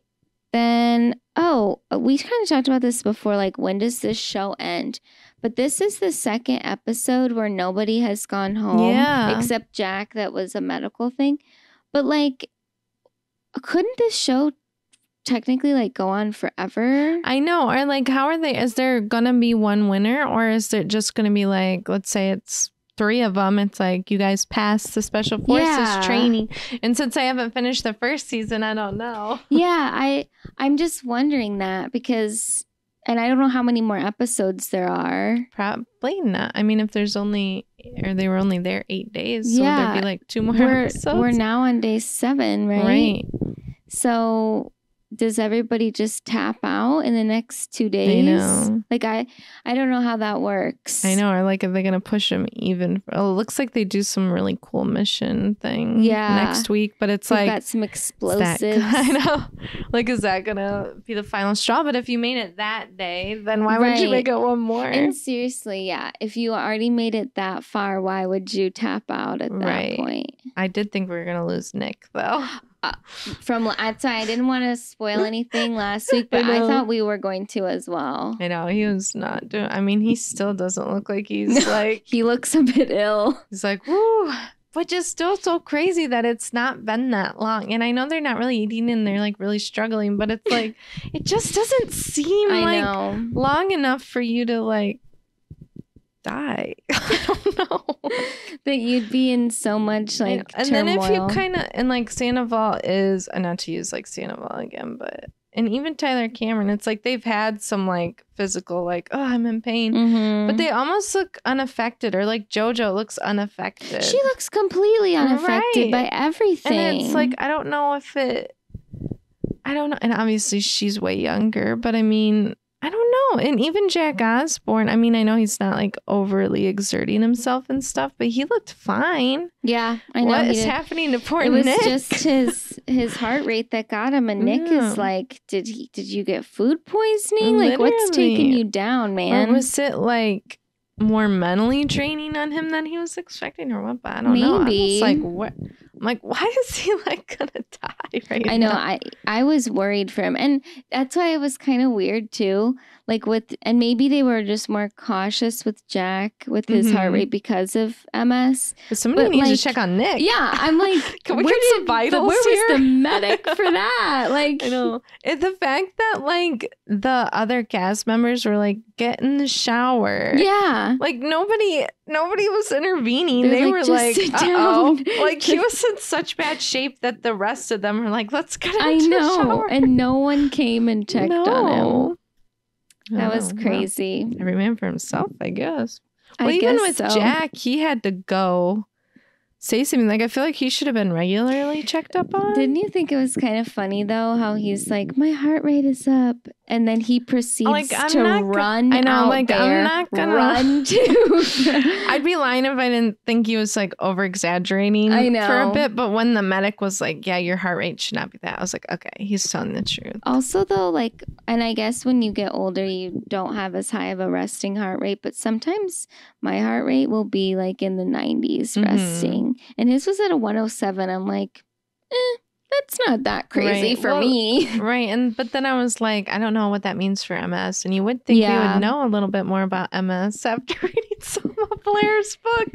then we kind of talked about this before, like, when does this show end? But this is the second episode where nobody has gone home except Jack. That was a medical thing. But like, couldn't this show technically like go on forever? I know. Or like, how are they? Is there going to be one winner, or is it just going to be like, let's say it's 3 of them. It's like, you guys passed the special forces training. And since I haven't finished the first season, I don't know. Yeah, I'm just wondering that because... And I don't know how many more episodes there are. Probably not. I mean, if there's only, or they were only there 8 days, so would there be like 2 more episodes? We're now on day 7, right? Right. So does everybody just tap out in the next 2 days? I know. Like, I don't know how that works. I know. Or like, are they going to push them even? It looks like they do some really cool mission thing next week, but it's like... got some explosives. I know. Like, is that going to be the final straw? But if you made it that day, then why would you make it one more? And seriously, if you already made it that far, why would you tap out at that point? I did think we were going to lose Nick, though. I didn't want to spoil anything last week, but I thought we were going to as well. I know, he was not doing... I mean, he still doesn't look like he's like... He looks a bit ill. He's like, woo! But just still so crazy that it's not been that long. And I know they're not really eating and they're like really struggling, but it's like, it just doesn't seem long enough for you to like die. I don't know. That you'd be in so much like and turmoil. Then if you kind of, and like Sandoval is, not to use like Sandoval again, but, and even Tyler Cameron, it's like they've had some like physical, like, oh, I'm in pain, but they almost look unaffected, or like JoJo looks unaffected. She looks completely unaffected by everything. And it's like, I don't know. And obviously she's way younger, but I mean, I don't know. And even Jack Osborne, I mean, I know he's not like overly exerting himself and stuff, but he looked fine. Yeah, I know. What is happening to poor Nick? It was just his heart rate that got him. And Nick is like, did you get food poisoning? Literally. Like, what's taking you down, man? Or was it like more mentally draining on him than he was expecting, or what? But I don't know. I was like, what? I'm like, why is he like gonna die? right I know. now. I was worried for him. And that's why it was kind of weird too. Like and maybe they were just more cautious with Jack with his heart rate because of MS. But somebody needs to check on Nick. Yeah, I'm like, can we get some vitals where here? was the medic for that? Like, I know. It's the fact that like the other cast members were like, get in the shower. Yeah. Like nobody was intervening. They were like, uh-oh. Like he was in such bad shape that the rest of them were like, let's get into the shower. And no one came and checked on him. That was crazy. Well, every man for himself, I guess. Well, even with Jack, he had to go say something. Like, I feel like he should have been regularly checked up on. Didn't you think it was kind of funny, though, how he's like, my heart rate is up. And then he proceeds to run out there. I'm not gonna run to. I'd be lying if I didn't think he was like over-exaggerating for a bit. But when the medic was like, yeah, your heart rate should not be that, I was like, okay, he's telling the truth. Also, though, like, and I guess when you get older, you don't have as high of a resting heart rate. But sometimes my heart rate will be like in the 90s resting. And his was at a 107. I'm like, that's not that crazy for me. Right. But then I was like, I don't know what that means for MS. And you would think we would know a little bit more about MS after reading some of Blair's book.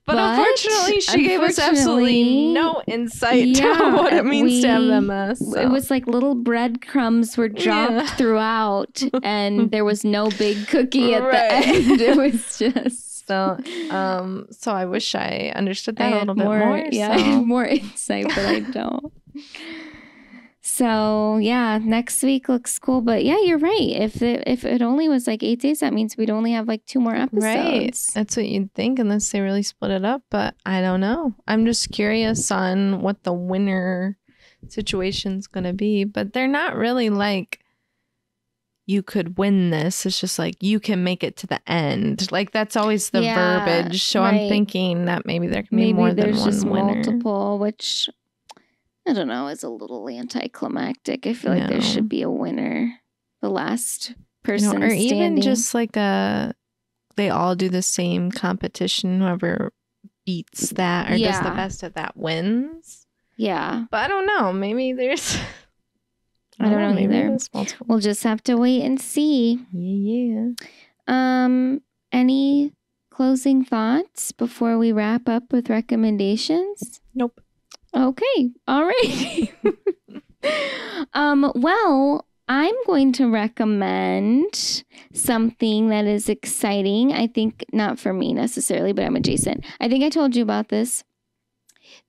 But unfortunately, she gave us absolutely no insight to what it means to have MS. So. It was like little breadcrumbs were dropped throughout, and there was no big cookie at the end. It was just... So I wish I understood that a little bit more. Yeah, I had more insight, but I don't. So yeah, next week looks cool. But yeah, you're right. If it only was like 8 days, that means we'd only have like 2 more episodes. Right. That's what you'd think, unless they really split it up. But I don't know. I'm just curious on what the winner situation's gonna be. But they're not really like, you could win this. It's just like, you can make it to the end. Like, that's always the verbiage. So I'm thinking that maybe there can be more than one winner. Maybe there's just multiple, which, I don't know, is a little anticlimactic. I feel like there should be a winner. The last person standing. Or even just like they all do the same competition. Whoever beats that or does the best at that wins. Yeah. But I don't know. Maybe there's... I don't know either. We'll just have to wait and see. Yeah. Any closing thoughts before we wrap up with recommendations? Nope. Okay. All right. Well, I'm going to recommend something that is exciting. I think not for me necessarily, but I'm adjacent. I think I told you about this.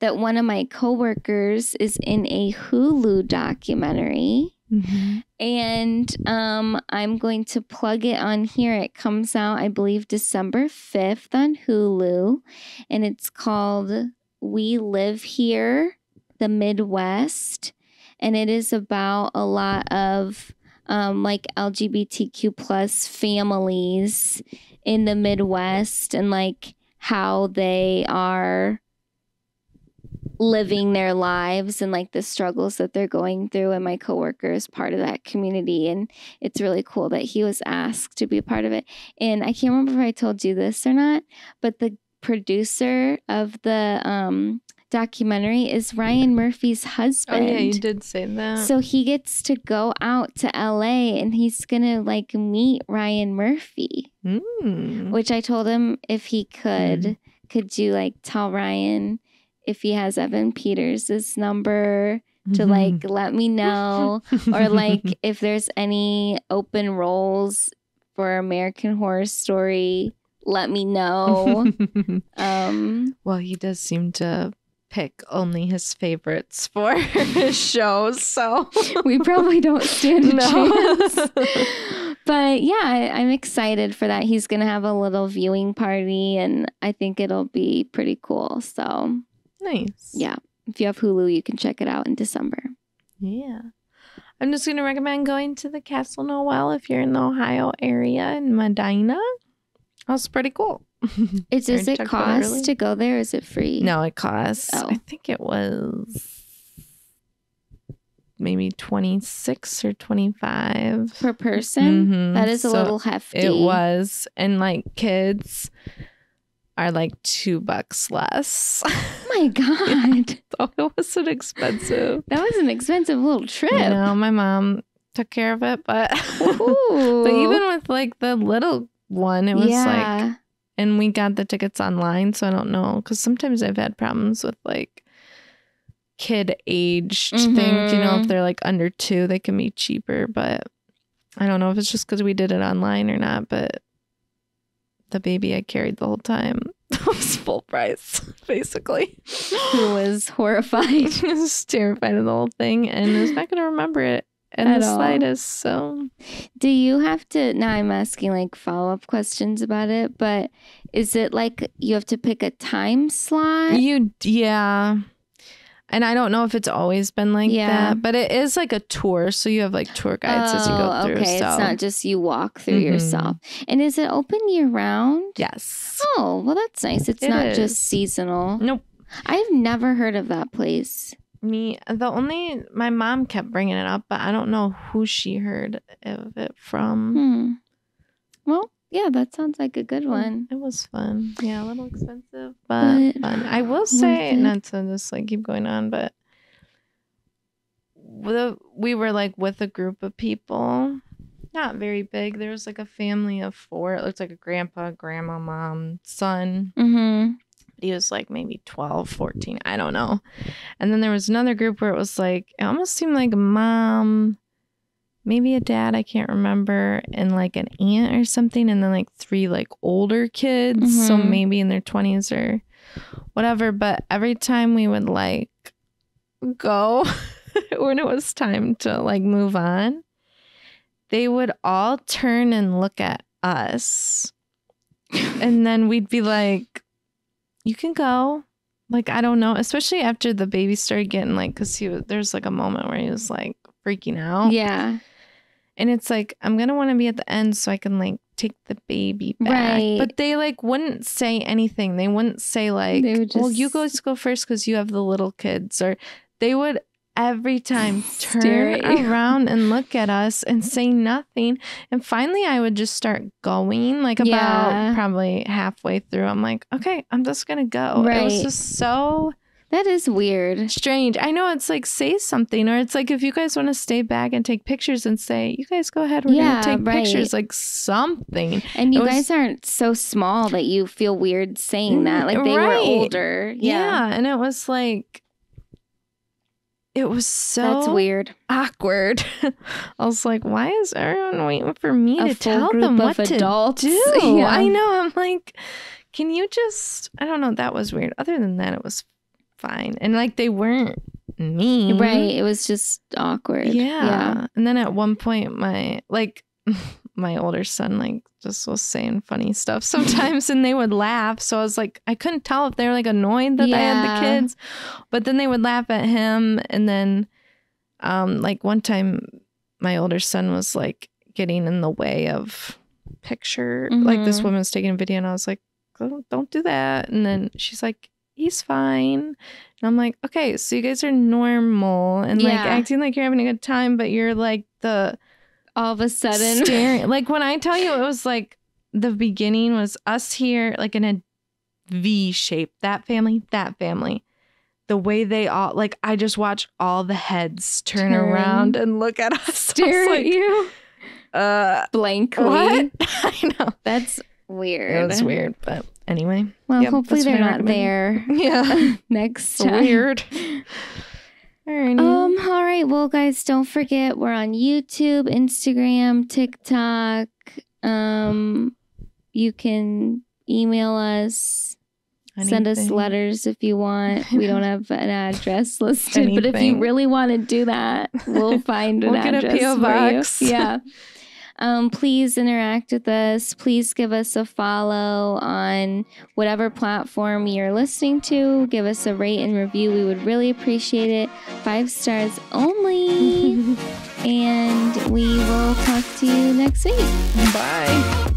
That one of my coworkers is in a Hulu documentary. Mm-hmm. And I'm going to plug it on here. It comes out, I believe, December 5th on Hulu. And it's called We Live Here, the Midwest. And it is about a lot of like LGBTQ plus families in the Midwest and like how they are living their lives and like the struggles that they're going through. And my coworker is part of that community, and it's really cool that he was asked to be a part of it. And I can't remember if I told you this or not, but the producer of the documentary is Ryan Murphy's husband. Oh yeah, you did say that. So he gets to go out to LA and he's gonna like meet Ryan Murphy, which I told him if he could you like tell Ryan if he has Evan Peters' number to like let me know, or like if there's any open roles for American Horror Story, let me know. Well, he does seem to pick only his favorites for his shows, so we probably don't stand a chance. But yeah, I'm excited for that. He's gonna have a little viewing party, and I think it'll be pretty cool. So nice. Yeah. If you have Hulu, you can check it out in December. Yeah. I'm just going to recommend going to the Castle Noel if you're in the Ohio area in Medina. That's pretty cool. Does it cost to go there? Or is it free? No, it costs. Oh. I think it was maybe 26 or 25 per person. Mm-hmm. That is a little hefty. It was. And like kids... are like $2 less. Oh my God. So it wasn't expensive. That was an expensive little trip. You know, my mom took care of it, but but even with like the little one, it was like, and we got the tickets online, so I don't know, because sometimes I've had problems with like kid aged things, you know, if they're like under 2, they can be cheaper, but I don't know if it's just because we did it online or not, but the baby I carried the whole time was full price, basically. Who was horrified. He was terrified of the whole thing and is not going to remember it in the slightest. So, do you have to? Now I'm asking like follow-up questions about it, but is it like you have to pick a time slot? Yeah. And I don't know if it's always been like that, but it is like a tour. So you have like tour guides as you go through. Okay, so. It's not just you walk through yourself. And is it open year round? Yes. Oh, well, that's nice. It's not just seasonal. Nope. I've never heard of that place. My mom kept bringing it up, but I don't know who she heard of it from. Well, yeah, that sounds like a good one. It was fun. Yeah, a little expensive, but fun. I will say, not to just like keep going on, but we were like with a group of people, not very big. There was like a family of 4. It looks like a grandpa, grandma, mom, son. He was like maybe 12, 14. I don't know. And then there was another group where it was like, it almost seemed like a mom, maybe a dad, I can't remember, and like an aunt or something, and then like 3 like older kids, so maybe in their 20s or whatever. But every time we would like go when it was time to like move on, they would all turn and look at us, and then we'd be like, you can go. Like, I don't know, especially after the baby started getting like, because there's like a moment where he was like freaking out. Yeah. And it's like, I'm going to want to be at the end so I can like take the baby back. Right. But they like wouldn't say anything. They wouldn't say like, well, you guys go first because you have the little kids. Or they would every time turn around and look at us and say nothing. And finally I would just start going like about probably halfway through. I'm like, okay, I'm just going to go. Right. It was just so... That is weird. Strange. I know, it's like, say something, or it's like, if you guys want to stay back and take pictures and say, you guys go ahead, we're going to take pictures, like something. And you guys aren't so small that you feel weird saying that. Like they were older. Yeah. And it was like, it was so That's weird. Awkward. I was like, why is everyone waiting for me to tell them what to do? Yeah. I know. I'm like, can you just, I don't know. That was weird. Other than that, it was fine. And like, they weren't mean. Right. It was just awkward. Yeah. And then at one point, my older son like just was saying funny stuff sometimes and they would laugh. So I was like, I couldn't tell if they were like annoyed that I had the kids, but then they would laugh at him. And then like one time my older son was like getting in the way of picture. Like this woman was taking a video and I was like, don't do that. And then she's like, he's fine. And I'm like, okay, so you guys are normal and like acting like you're having a good time, but you're like all of a sudden staring. Like when I tell you, it was like the beginning was us here like in a V shape, that family, the way they all like, I just watch all the heads turn around and look at us, stare at you blankly. What? I know, that's weird. It was weird, but anyway. Well, hopefully they're not there. Yeah. Next time. Weird. All right. Well, guys, don't forget we're on YouTube, Instagram, TikTok. You can email us. Send us letters if you want. We don't have an address listed, but if you really want to do that, we'll find an address get a P.O. box. For you. Yeah. Please interact with us. Please give us a follow on whatever platform you're listening to. Give us a rate and review. We would really appreciate it. 5 stars only. And we will talk to you next week. Bye.